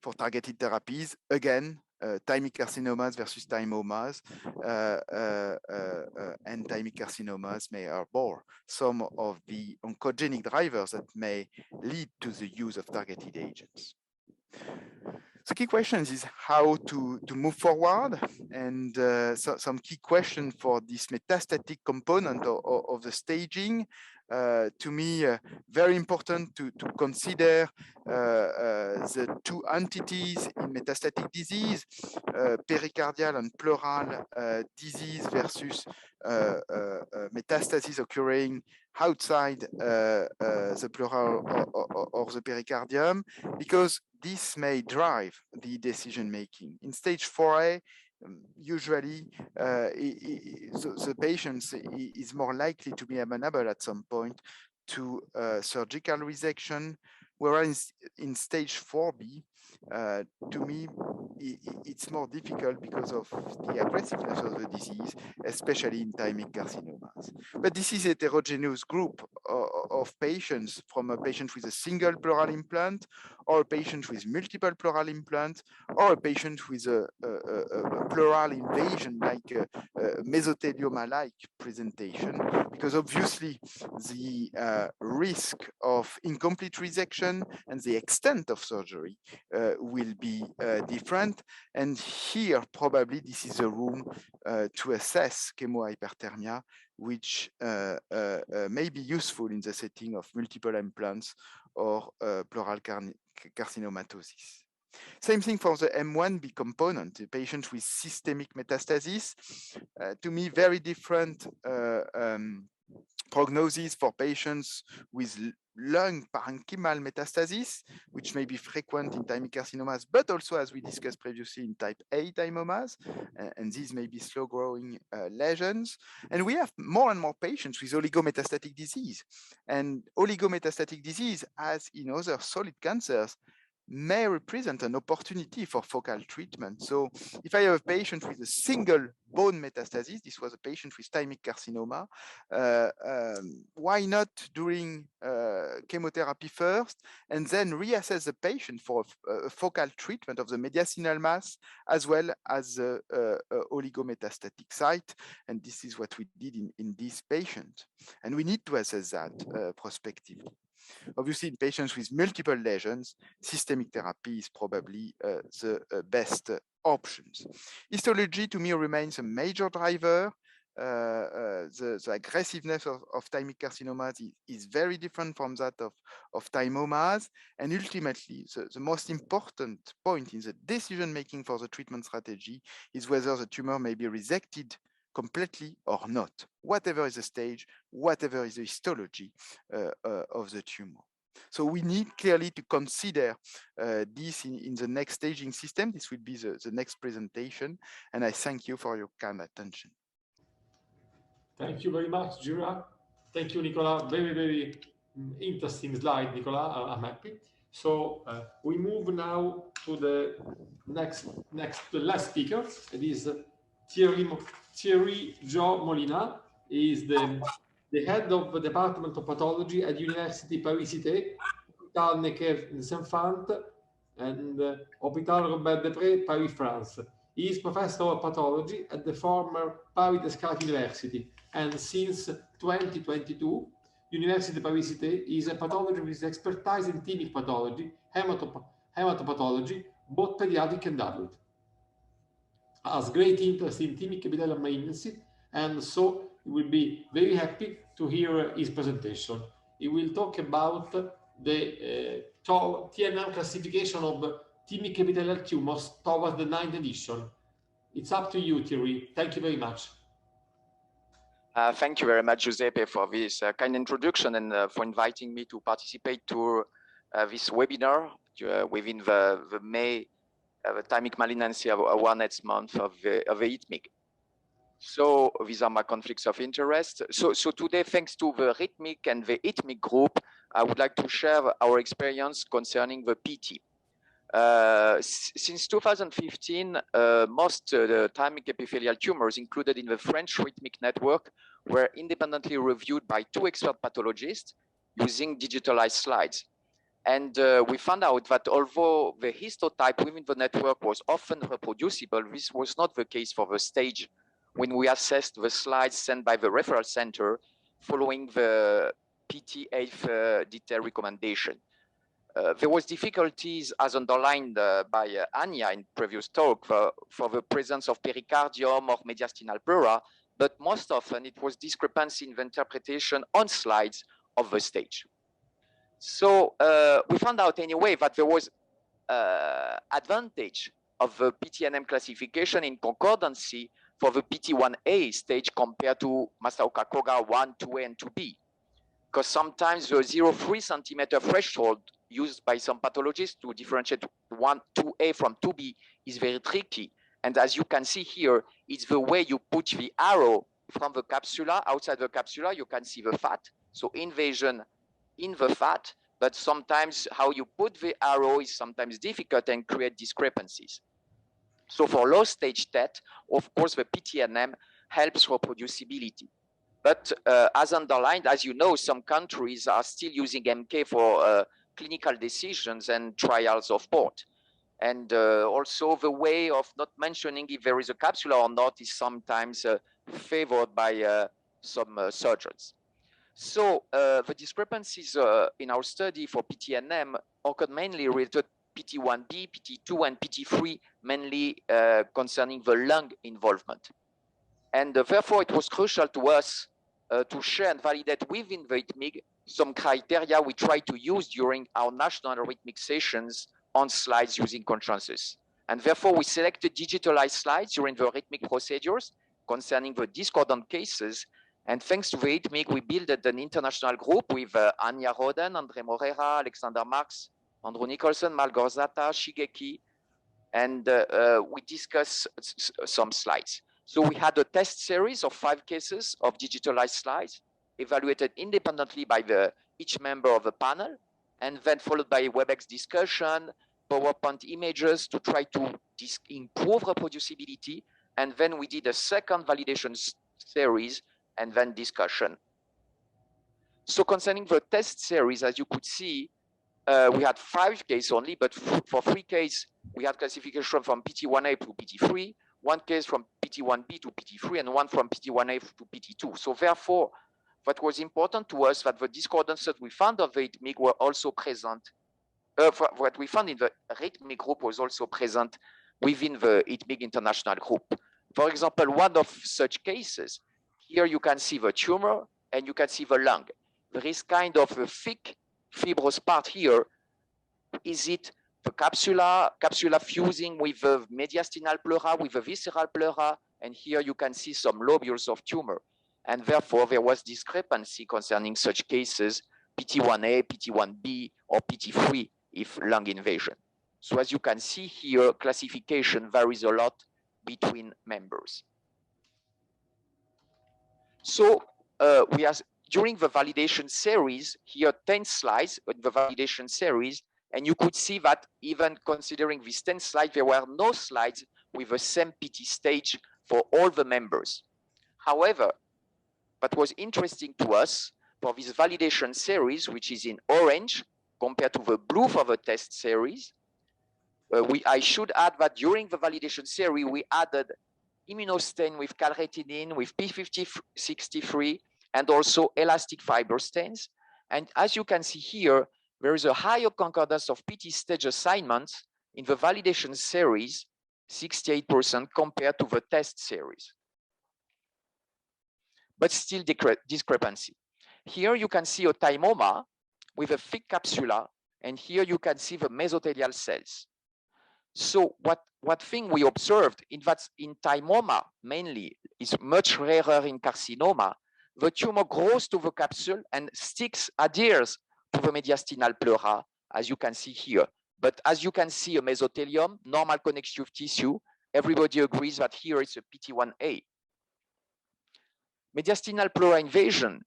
For targeted therapies, again, thymic carcinomas versus thymomas, and thymic carcinomas may harbor some of the oncogenic drivers that may lead to the use of targeted agents. The key questions is how to move forward, and some key questions for this metastatic component of the staging. To me, very important to consider the 2 entities in metastatic disease, pericardial and pleural disease versus metastasis occurring outside the pleural or the pericardium, because this may drive the decision making. In stage 4A, usually the patient is more likely to be amenable at some point to surgical resection, whereas in stage 4B, to me, it's more difficult because of the aggressiveness of the disease, especially in thymic carcinomas. But this is a heterogeneous group of patients, from a patient with a single pleural implant, or a patient with multiple pleural implants, or a patient with a pleural invasion, like a mesothelioma-like presentation, because obviously the risk of incomplete resection and the extent of surgery will be different. And here, probably this is a room to assess chemohyperthermia, which may be useful in the setting of multiple implants or pleural carcinomatosis. Same thing for the M1b component, the patient with systemic metastasis. To me, very different prognosis for patients with lung parenchymal metastasis, which may be frequent in thymic carcinomas, but also, as we discussed previously, in type A thymomas, and these may be slow-growing lesions. And we have more and more patients with oligometastatic disease. And oligometastatic disease, as in other solid cancers, may represent an opportunity for focal treatment. So if I have a patient with a single bone metastasis, this was a patient with thymic carcinoma, why not doing chemotherapy first and then reassess the patient for a focal treatment of the mediastinal mass as well as the oligometastatic site? And this is what we did in this patient. And we need to assess that prospectively. Obviously, in patients with multiple lesions, systemic therapy is probably the best options. Histology, to me, remains a major driver. The aggressiveness of thymic carcinomas is very different from that of thymomas. And ultimately, the most important point in the decision-making for the treatment strategy is whether the tumor may be resected completely or not, whatever is the stage, whatever is the histology of the tumor. So we need clearly to consider this in the next staging system. This will be the next presentation, and I thank you for your kind attention. Thank you very much, Gira. Thank you, Nicola. Very, very interesting slide, Nicola. I'm happy. So we move now to the the last speaker. It is Thierry Jo Molina. He is the head of the Department of Pathology at Université Paris-Cité, Hôpital Necker-Saint-Fant, and Hôpital Robert-Depré, Paris, France. He is professor of pathology at the former Paris Descartes University, and since 2022, Université Paris-Cité is a pathologist with expertise in thymic pathology, hematopathology, both pediatric and adult. Has great interest in thymic epithelial malignancy, and so we will be very happy to hear his presentation. He will talk about the TNM classification of thymic epithelial tumors towards the 9th edition. It's up to you, Thierry. Thank you very much. Thank you very much, Giuseppe, for this kind introduction and for inviting me to participate to this webinar within the May Thymic Malignancy Awareness Month of the ITMIG. So these are my conflicts of interest. So today, thanks to the RITMIC and the ITMIG group, I would like to share our experience concerning the PT. Since 2015, most thymic epithelial tumors included in the French RITMIC network were independently reviewed by 2 expert pathologists using digitalized slides. And we found out that although the histotype within the network was often reproducible, this was not the case for the stage when we assessed the slides sent by the referral center following the PT 8th detail recommendation. There was difficulties, as underlined by Anya in previous talk, for the presence of pericardium or mediastinal pleura, but most often it was discrepancy in the interpretation on slides of the stage. So we found out anyway that there was advantage of the TNM classification in concordancy for the PT1A stage compared to Masaoka Koga 1, 2A, and 2B. Because sometimes the 0.3 centimeter threshold used by some pathologists to differentiate 2A from 2B is very tricky. And as you can see here, it's the way you put the arrow from the capsula. Outside the capsula, you can see the fat. So invasion in the fat, but sometimes how you put the arrow is sometimes difficult and create discrepancies. So for low stage TET, of course, the PTNM helps reproducibility. But as underlined, as you know, some countries are still using MK for clinical decisions and trials of port. And also the way of not mentioning if there is a capsule or not is sometimes favored by some surgeons. So the discrepancies in our study for PTNM occurred mainly related to PT1B, PT2, and PT3, mainly concerning the lung involvement. And therefore, it was crucial to us to share and validate within the ITMIG some criteria we try to use during our national rhythmic sessions on slides using consensus. And therefore, we selected digitalized slides during the rhythmic procedures concerning the discordant cases. And thanks to the ITMIG, we built an international group with Anya Roden, Andre Morera, Alexander Marx, Andrew Nicholson, Mal Gorzata, Shigeki, and we discussed some slides. So we had a test series of 5 cases of digitalized slides evaluated independently by each member of the panel, and then followed by a WebEx discussion, PowerPoint images to try to improve reproducibility. And then we did a second validation series and then discussion. So concerning the test series, as you could see, we had 5 cases only, but for 3 cases, we had classification from PT1A to PT3, 1 case from PT1B to PT3, and 1 from PT1A to PT2. So therefore, what was important to us that the discordances that we found of the ITMIG were also present. What we found in the rhythmic group was also present within the ITMIG international group. For example, one of such cases, here you can see the tumor and you can see the lung. There is kind of a thick fibrous part here. Is it the capsula fusing with the mediastinal pleura, with the visceral pleura? And here you can see some lobules of tumor. And therefore, there was discrepancy concerning such cases, PT1A, PT1B, or PT3, if lung invasion. So as you can see here, classification varies a lot between members. So we are during the validation series, here 10 slides in the validation series, and you could see that even considering these 10 slides, there were no slides with the same PT stage for all the members. However, what was interesting to us for this validation series, which is in orange compared to the blue for the test series, I should add that during the validation series, we added immunostain with calretinine, with P5063, and also elastic fiber stains. And as you can see here, there is a higher concordance of PT stage assignments in the validation series, 68% compared to the test series. But still discrepancy. Here you can see a thymoma with a thick capsula, and here you can see the mesothelial cells. So what thing we observed in thymoma mainly is much rarer in carcinoma. The tumor grows to the capsule and adheres to the mediastinal pleura, as you can see here. But as you can see, a mesothelium, normal connective tissue, everybody agrees that here is a PT1A. Mediastinal pleura invasion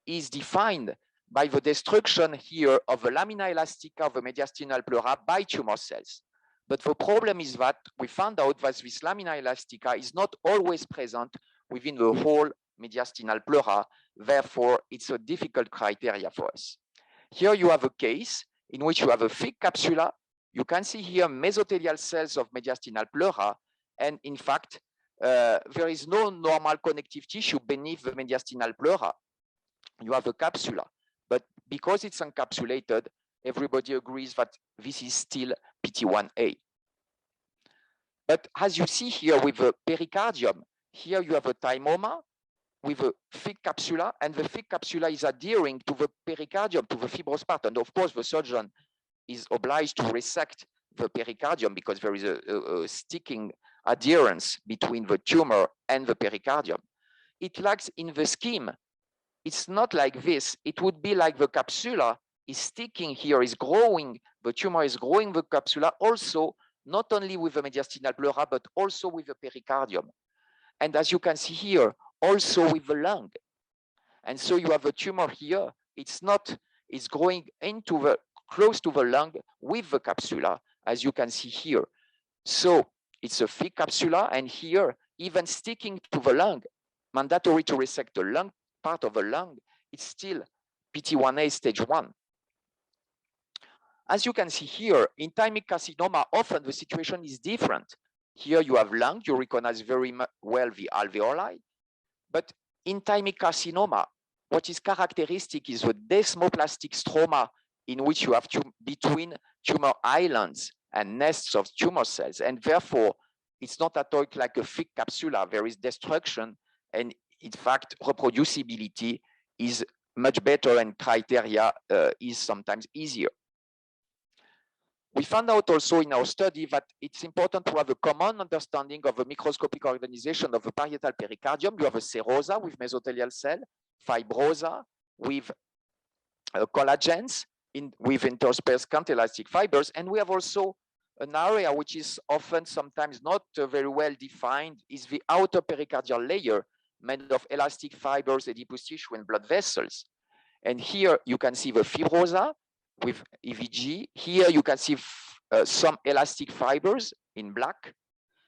is defined by the destruction here of the lamina elastica of the mediastinal pleura by tumor cells. But the problem is that we found out that this lamina elastica is not always present within the whole mediastinal pleura. Therefore, it's a difficult criteria for us. Here you have a case in which you have a thick capsula. You can see here mesothelial cells of mediastinal pleura. And in fact, there is no normal connective tissue beneath the mediastinal pleura. You have a capsula. But because it's encapsulated, everybody agrees that this is still PT1A. But as you see here with the pericardium, here you have a thymoma with a thick capsula, and the thick capsula is adhering to the pericardium, to the fibrous part. And of course, the surgeon is obliged to resect the pericardium because there is a sticking adherence between the tumor and the pericardium. It lacks in the scheme. It's not like this. It would be like the capsula is sticking here, is growing, the tumor is growing the capsula also, not only with the mediastinal pleura, but also with the pericardium. And as you can see here, also with the lung. And so you have a tumor here. It's not is growing into the close to the lung with the capsula, as you can see here. So it's a thick capsula, and here, even sticking to the lung, mandatory to resect the lung part of the lung, it's still PT1A stage 1. As you can see here, in thymic carcinoma, often the situation is different. Here you have lung, you recognize very well the alveoli, but in thymic carcinoma, what is characteristic is the desmoplastic stroma in which you have between tumor islands and nests of tumor cells, and therefore it's not at all like a thick capsula. There is destruction, and in fact reproducibility is much better, and criteria is sometimes easier. We found out also in our study that it's important to have a common understanding of the microscopic organization of the parietal pericardium. You have a serosa with mesothelial cell, fibrosa with collagens with interspersed cantelastic fibers, and we have also an area which is often sometimes not very well defined, is the outer pericardial layer made of elastic fibers, adipose tissue, and blood vessels. And here you can see the fibrosa with EVG. Here you can see some elastic fibers in black.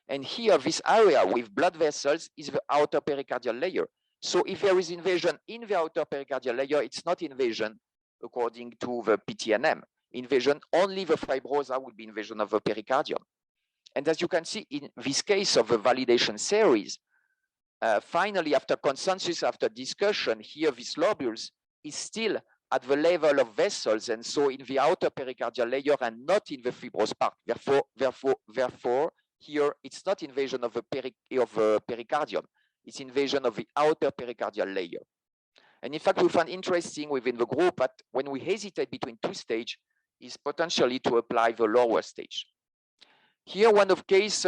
And here, this area with blood vessels is the outer pericardial layer. So if there is invasion in the outer pericardial layer, it's not invasion according to the PTNM. Invasion, only the fibrosa will be invasion of the pericardium. And as you can see in this case of the validation series, finally, after consensus, after discussion, here these lobules is still at the level of vessels, and so in the outer pericardial layer and not in the fibrous part. Therefore, here it's not invasion of the pericardium, it's invasion of the outer pericardial layer. And in fact, we found interesting within the group that when we hesitate between two stages, is potentially to apply the lower stage. Here, one of case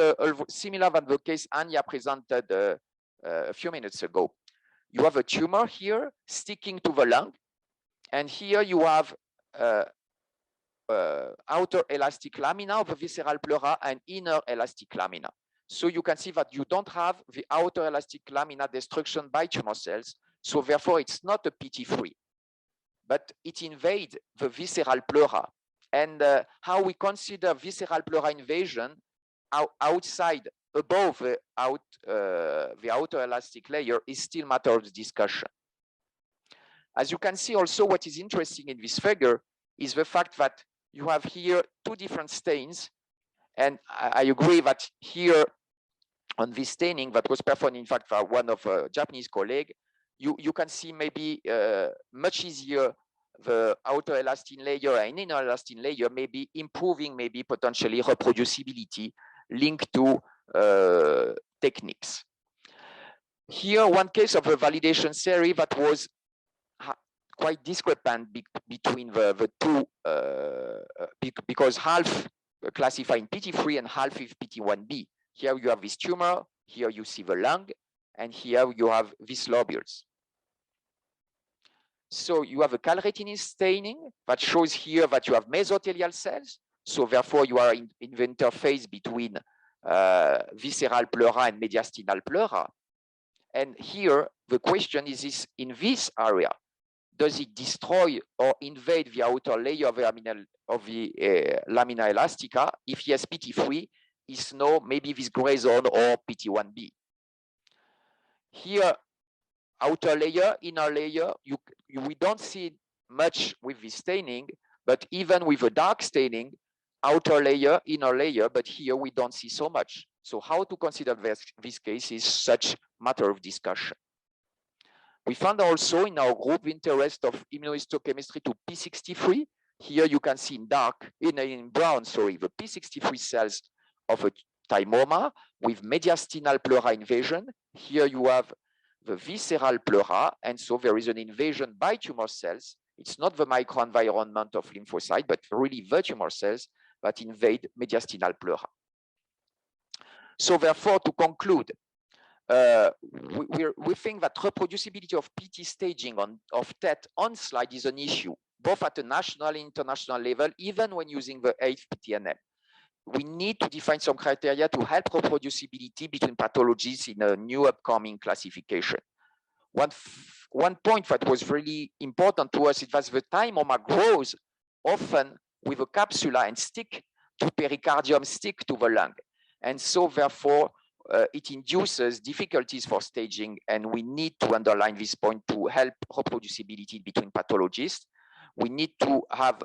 similar than the case Anya presented a few minutes ago. You have a tumor here sticking to the lung, and here you have outer elastic lamina of the visceral pleura and inner elastic lamina. So you can see that you don't have the outer elastic lamina destruction by tumor cells, so therefore it's not a PT3, but it invades the visceral pleura. And how we consider visceral pleura invasion outside, above the outer elastic layer is still matter of discussion. As you can see also, what is interesting in this figure is the fact that you have here two different stains. And I agree that here on this staining that was performed, in fact, by one of a Japanese colleague, you can see maybe much easier the outer elastin layer and inner elastin layer, maybe improving, maybe potentially reproducibility linked to techniques. Here, one case of a validation series that was quite discrepant between the two, because half classified in PT3 and half is PT1B. Here you have this tumor, here you see the lung, and here you have these lobules. So you have a calretinine staining that shows here that you have mesothelial cells. So therefore you are in the interface between visceral pleura and mediastinal pleura. And here the question is in this area, does it destroy or invade the outer layer of the lamina elastica? If yes, PT3, is no, maybe this gray zone or PT1B. Here, outer layer, inner layer, we don't see much with this staining, but even with a dark staining, outer layer, inner layer, but here we don't see so much. So how to consider this case is such matter of discussion. We found also in our group interest of immunohistochemistry to P63. Here you can see in dark, in brown, sorry, the P63 cells of a thymoma with mediastinal pleura invasion. Here you have the visceral pleura, and so there is an invasion by tumor cells. It's not the microenvironment of lymphocyte, but really the tumor cells that invade mediastinal pleura. So therefore, to conclude, we think that reproducibility of PT staging of TET on slide is an issue, both at the national and international level, even when using the 8th PTNM. We need to define some criteria to help reproducibility between pathologies in a new upcoming classification. One one point that was really important to us is that the thymoma grows often with a capsula and stick to pericardium, stick to the lung. And so therefore, it induces difficulties for staging, and we need to underline this point to help reproducibility between pathologists. We need to have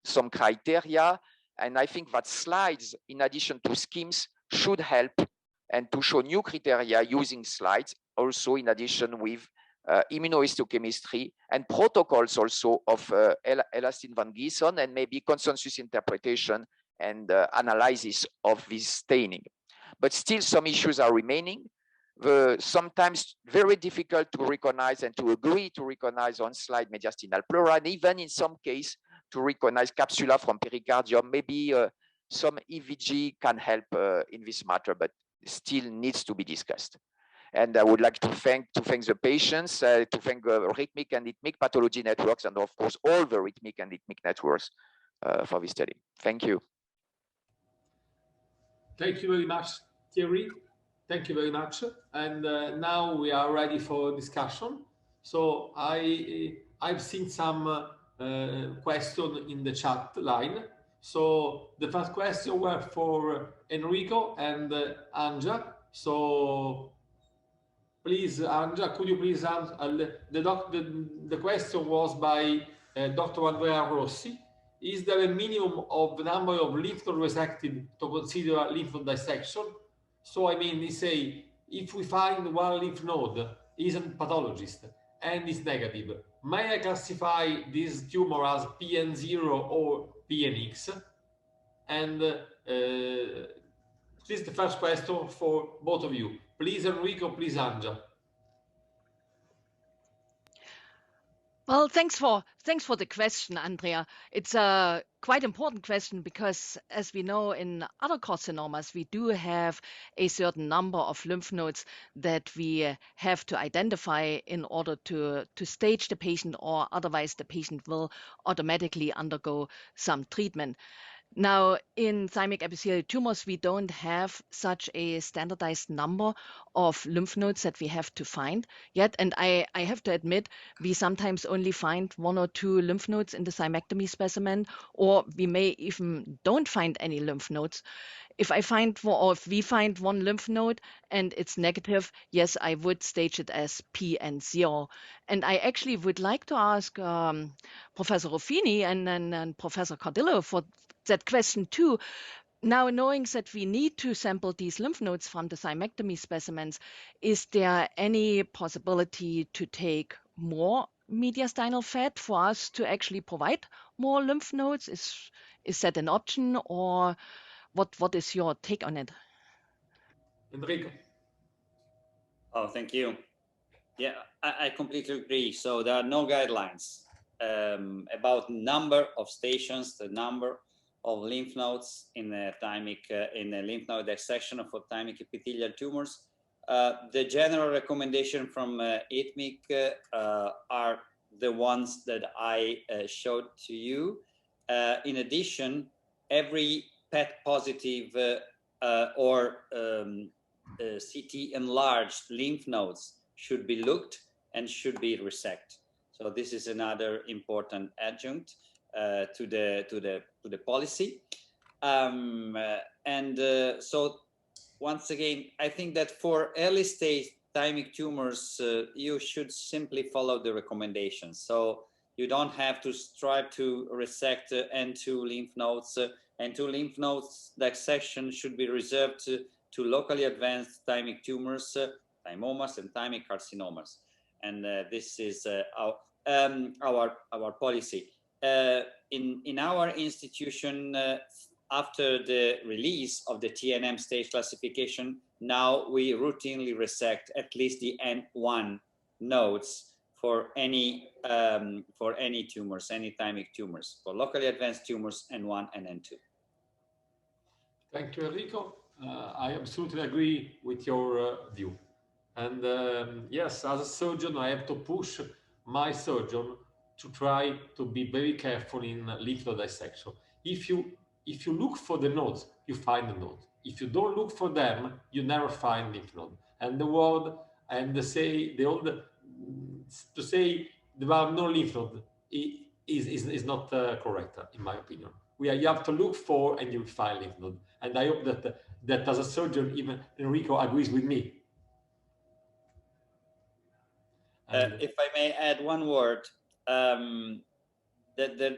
some criteria, and I think that slides, in addition to schemes, should help and to show new criteria using slides, also in addition with immunohistochemistry and protocols also of Elastin van Gieson, and maybe consensus interpretation and analysis of this staining. But still some issues are remaining. Sometimes very difficult to recognize and to agree to recognize on slide mediastinal pleura, and even in some case to recognize capsula from pericardium. Maybe some EVG can help in this matter, but still needs to be discussed. And I would like to thank the patients, to thank rhythmic and ITMIG pathology networks, and of course all the rhythmic and ITMIG networks for this study. Thank you. Thank you very much, Thierry. Thank you very much. And now we are ready for discussion. So I've seen some questions in the chat line. So the first question were for Enrico and Anja. So please, Anja, could you please answer? The question was by Dr. Andrea Rossi. Is there a minimum of the number of lymph node resected to consider a lymph node dissection? So I mean, they say, if we find one lymph node isn't pathologist and is negative, may I classify this tumor as PN0 or PNX? And this is the first question for both of you. Please, Enrico, please, Anja. Well, thanks for the question, Andrea. It's a quite important question because, as we know, in other carcinomas, we do have a certain number of lymph nodes that we have to identify in order to stage the patient, or otherwise the patient will automatically undergo some treatment. Now, in thymic epithelial tumors, we don't have such a standardized number of lymph nodes that we have to find yet. And I have to admit, we sometimes only find 1 or 2 lymph nodes in the thymectomy specimen, or we may even don't find any lymph nodes. If I find, or if we find 1 lymph node and it's negative, yes, I would stage it as PN0. And I actually would like to ask Professor Ruffini and Professor Cardillo for that question too. Now, knowing that we need to sample these lymph nodes from the thymectomy specimens, is there any possibility to take more mediastinal fat for us to actually provide more lymph nodes? Is that an option, or what is your take on it? Enrico. Oh, thank you. Yeah, I completely agree. So there are no guidelines about number of stations, the number of lymph nodes in a lymph node dissection for thymic epithelial tumors. The general recommendation from ITMIG are the ones that I showed to you. In addition, every PET positive or CT enlarged lymph nodes should be looked and should be resected. So this is another important adjunct to the policy. So once again, I think that for early stage thymic tumors, you should simply follow the recommendations. So you don't have to strive to resect N2 lymph nodes. N2 lymph nodes dissection should be reserved to locally advanced thymic tumors, thymomas and thymic carcinomas. And this is our policy. In our institution, after the release of the TNM stage classification, now we routinely resect at least the N1 nodes for any tumors, any thymic tumors, for locally advanced tumors, N1 and N2. Thank you, Enrico. I absolutely agree with your view. And yes, as a surgeon, I have to push my surgeon to try to be very careful in lymph node dissection. If you look for the nodes, you find the nodes. If you don't look for them, you never find lymph node. And the word, and the old to say there are no lymph nodes is not correct, in my opinion. You have to look for and you find lymph node. And I hope that as a surgeon, even Enrico agrees with me. If I may add one word, there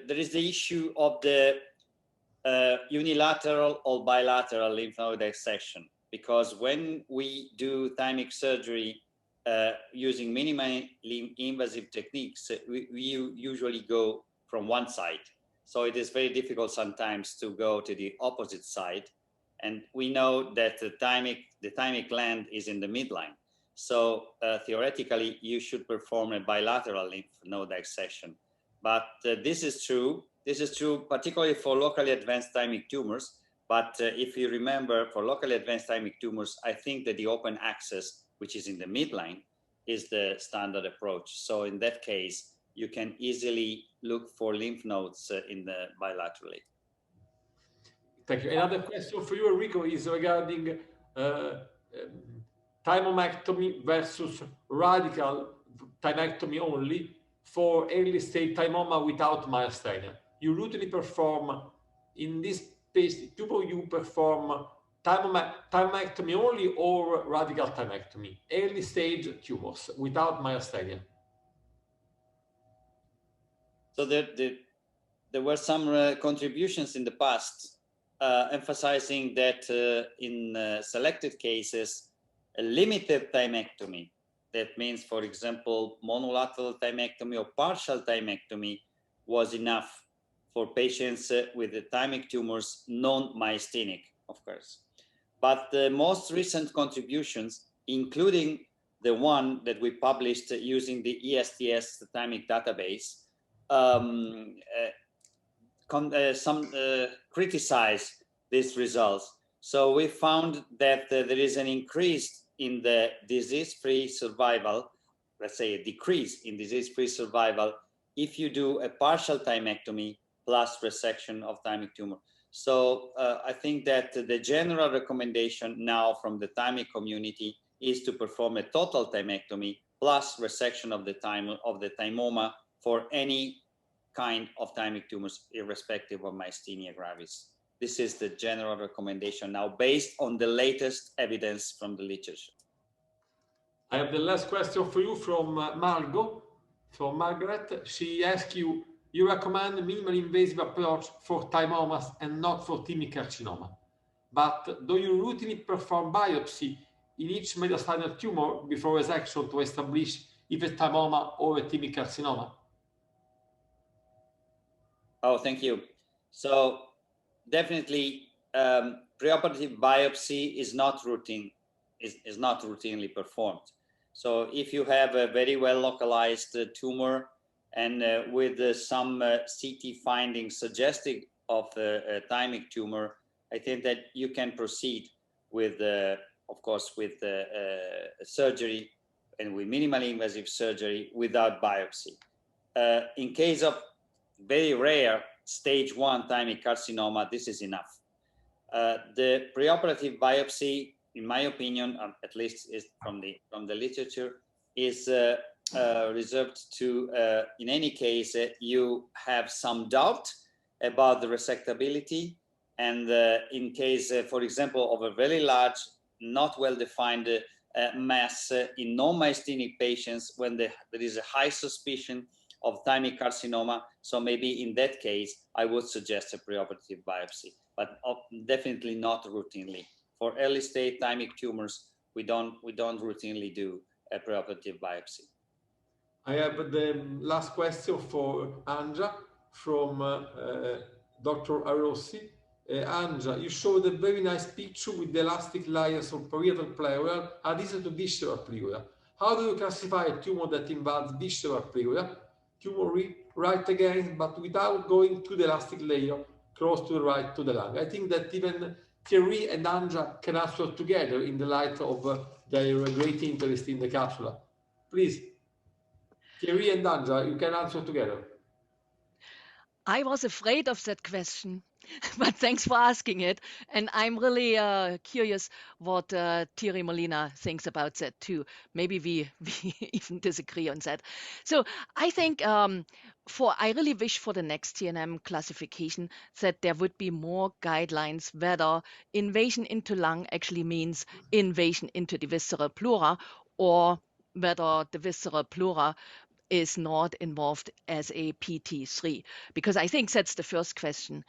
is the issue of the unilateral or bilateral lymph node dissection, because when we do thymic surgery using minimally invasive techniques, we usually go from one side. So it is very difficult sometimes to go to the opposite side. And we know that the thymic gland is in the midline. So theoretically, you should perform a bilateral lymph node dissection. But this is true. This is true particularly for locally advanced thymic tumors. But if you remember, for locally advanced thymic tumors, I think that the open access, which is in the midline, is the standard approach. So in that case, you can easily look for lymph nodes in the bilaterally. Thank you. Another question for you, Enrico, is regarding thymomectomy versus radical thymectomy only for early stage thymoma without myasthenia. You routinely perform in this patient, you perform thymectomy only or radical thymectomy, early stage tumors without myasthenia. So there were some contributions in the past emphasizing that in selected cases, a limited thymectomy, that means, for example, monolateral thymectomy or partial thymectomy, was enough for patients with the thymic tumors, non-myasthenic, of course. But the most recent contributions, including the one that we published using the ESTS thymic database, criticize these results. So we found that there is an increase in the disease-free survival, let's say a decrease in disease-free survival, if you do a partial thymectomy plus resection of thymic tumor. So I think that the general recommendation now from the thymic community is to perform a total thymectomy plus resection of the thymoma for any kind of thymic tumors, irrespective of myasthenia gravis. This is the general recommendation now based on the latest evidence from the literature. I have the last question for you from Margaret. She asks you, you recommend a minimally invasive approach for thymomas and not for thymic carcinoma. But do you routinely perform biopsy in each mediastinal tumor before resection to establish if a thymoma or a thymic carcinoma? Oh, thank you. So definitely preoperative biopsy is not routinely performed. So if you have a very well localized tumor and with some CT findings suggestive of a thymic tumor, I think that you can proceed with, of course, with surgery and with minimally invasive surgery without biopsy. In case of very rare stage 1 thymic carcinoma, this is enough. The preoperative biopsy, in my opinion, at least is from the literature, is reserved to, in any case, you have some doubt about the resectability, and in case, for example, of a very large, not well-defined mass in non-myasthenic patients, when there is a high suspicion of thymic carcinoma. So maybe in that case, I would suggest a preoperative biopsy, but definitely not routinely. For early stage thymic tumors, we don't routinely do a preoperative biopsy. I have the last question for Anja from Dr. Arossi. Anja, you showed a very nice picture with the elastic layers of parietal pleura adhesive to visceral pleura. How do you classify a tumor that involves visceral pleura? Tumor right again, but without going to the elastic layer close to the right to the lung. I think that even Thierry and Anja can answer together in the light of their great interest in the capsule. Please, Thierry and Anja, you can answer together. I was afraid of that question, but thanks for asking it. And I'm really curious what Thierry Molina thinks about that too. Maybe we even disagree on that. So I think I really wish for the next TNM classification that there would be more guidelines whether invasion into lung actually means invasion into the visceral pleura, or whether the visceral pleura is not involved as a PT3, because I think that's the first question.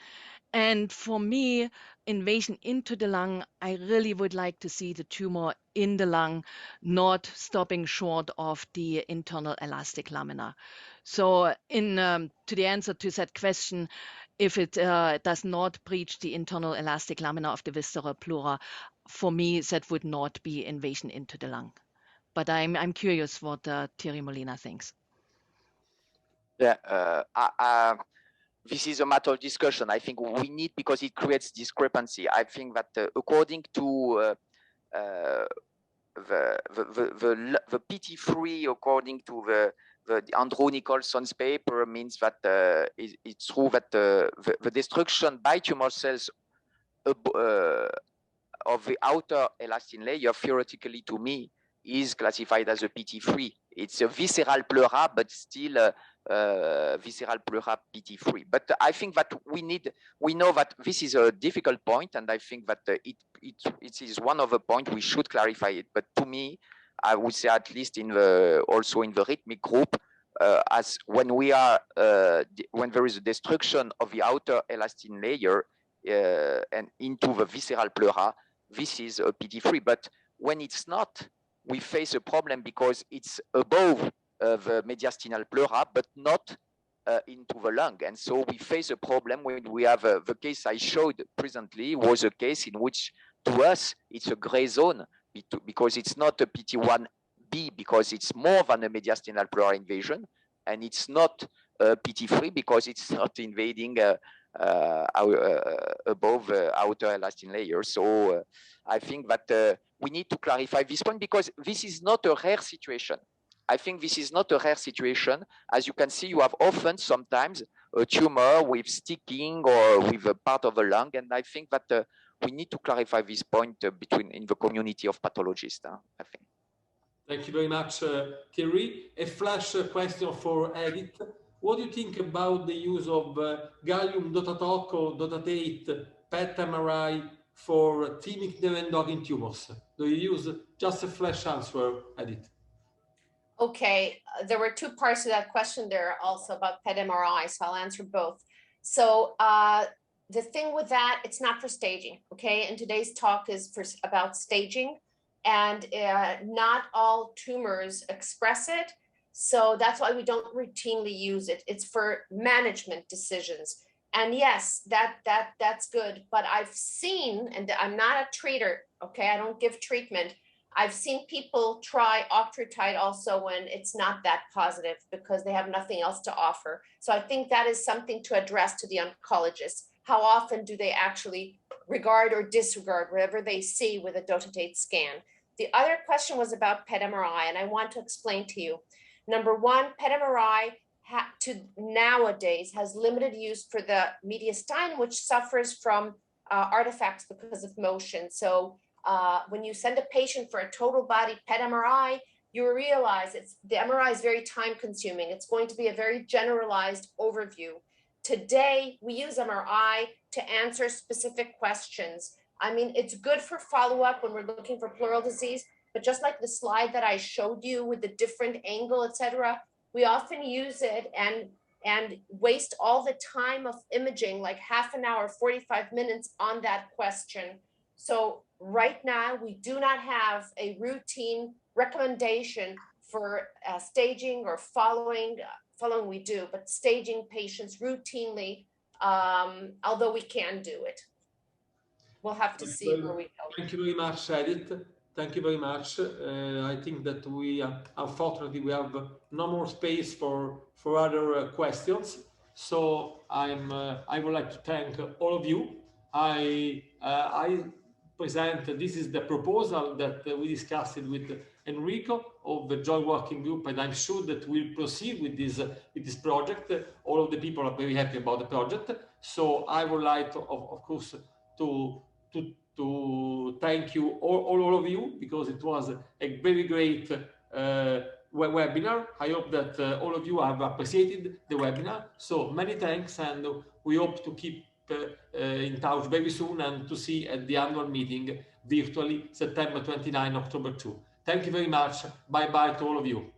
And for me, invasion into the lung, I really would like to see the tumor in the lung, not stopping short of the internal elastic lamina. So to the answer to that question, if it does not breach the internal elastic lamina of the visceral pleura, for me, that would not be invasion into the lung. But I'm curious what Thierry Molina thinks. Yeah, this is a matter of discussion. I think we need, because it creates discrepancy. I think that according to the PT3, according to the Andrew Nicholson's paper, means that it's true that the destruction by tumor cells of the outer elastin layer, theoretically to me, is classified as a PT3. It's a visceral pleura, but still visceral pleura PT3. But I think that we know that this is a difficult point, and I think that it is one of the points we should clarify it. But to me, I would say, at least also in the rhythmic group, as when there is a destruction of the outer elastin layer and into the visceral pleura, this is a PT3. But when it's not, we face a problem because it's above the mediastinal pleura, but not into the lung. And so we face a problem when we have the case I showed presently was a case in which, to us, it's a gray zone because it's not a PT1B because it's more than a mediastinal pleura invasion, and it's not PT3 because it's not invading above outer elastin layer. So I think that we need to clarify this point because this is not a rare situation. I think this is not a rare situation. As you can see, you have often sometimes a tumor with sticking or with a part of the lung, and I think that we need to clarify this point in the community of pathologists. I think. Thank you very much, Thierry. A flash question for Edith. What do you think about the use of gallium dotatoco, dotatate, PET MRI for thymic neuroendocrine tumors? Do you use just a flash answer, Edith? Okay, there were two parts to that question there also about PET MRI, so I'll answer both. So the thing with that, it's not for staging, okay? And today's talk is about staging, and not all tumors express it. So that's why we don't routinely use it. It's for management decisions. And yes, that's good. But I've seen, and I'm not a treater, okay? I don't give treatment. I've seen people try octreotide also when it's not that positive because they have nothing else to offer. So I think that is something to address to the oncologist. How often do they actually regard or disregard whatever they see with a dotatate scan? The other question was about PET MRI, and I want to explain to you. Number one, PET MRI nowadays has limited use for the mediastinum, which suffers from artifacts because of motion. So when you send a patient for a total body PET MRI, you realize the MRI is very time consuming. It's going to be a very generalized overview. Today, we use MRI to answer specific questions. I mean, it's good for follow-up when we're looking for pleural disease, but just like the slide that I showed you with the different angle, etc., we often use it and waste all the time of imaging, like half an hour, 45 minutes on that question. So right now, we do not have a routine recommendation for staging or following we do, but staging patients routinely, although we can do it. We'll have to see where we go. Thank you very much, Edith. Thank you very much. I think that unfortunately, we have no more space for other questions. So I would like to thank all of you. I present, this is the proposal that we discussed with Enrico. of the joint working group, and I'm sure that we'll proceed with this project. All of the people are very happy about the project. So I would like to, of course, to thank you all of you, because it was a very great webinar. I hope that all of you have appreciated the webinar. So many thanks, and we hope to keep in touch very soon and to see at the annual meeting virtually September 29, October 2. Thank you very much. Bye-bye to all of you.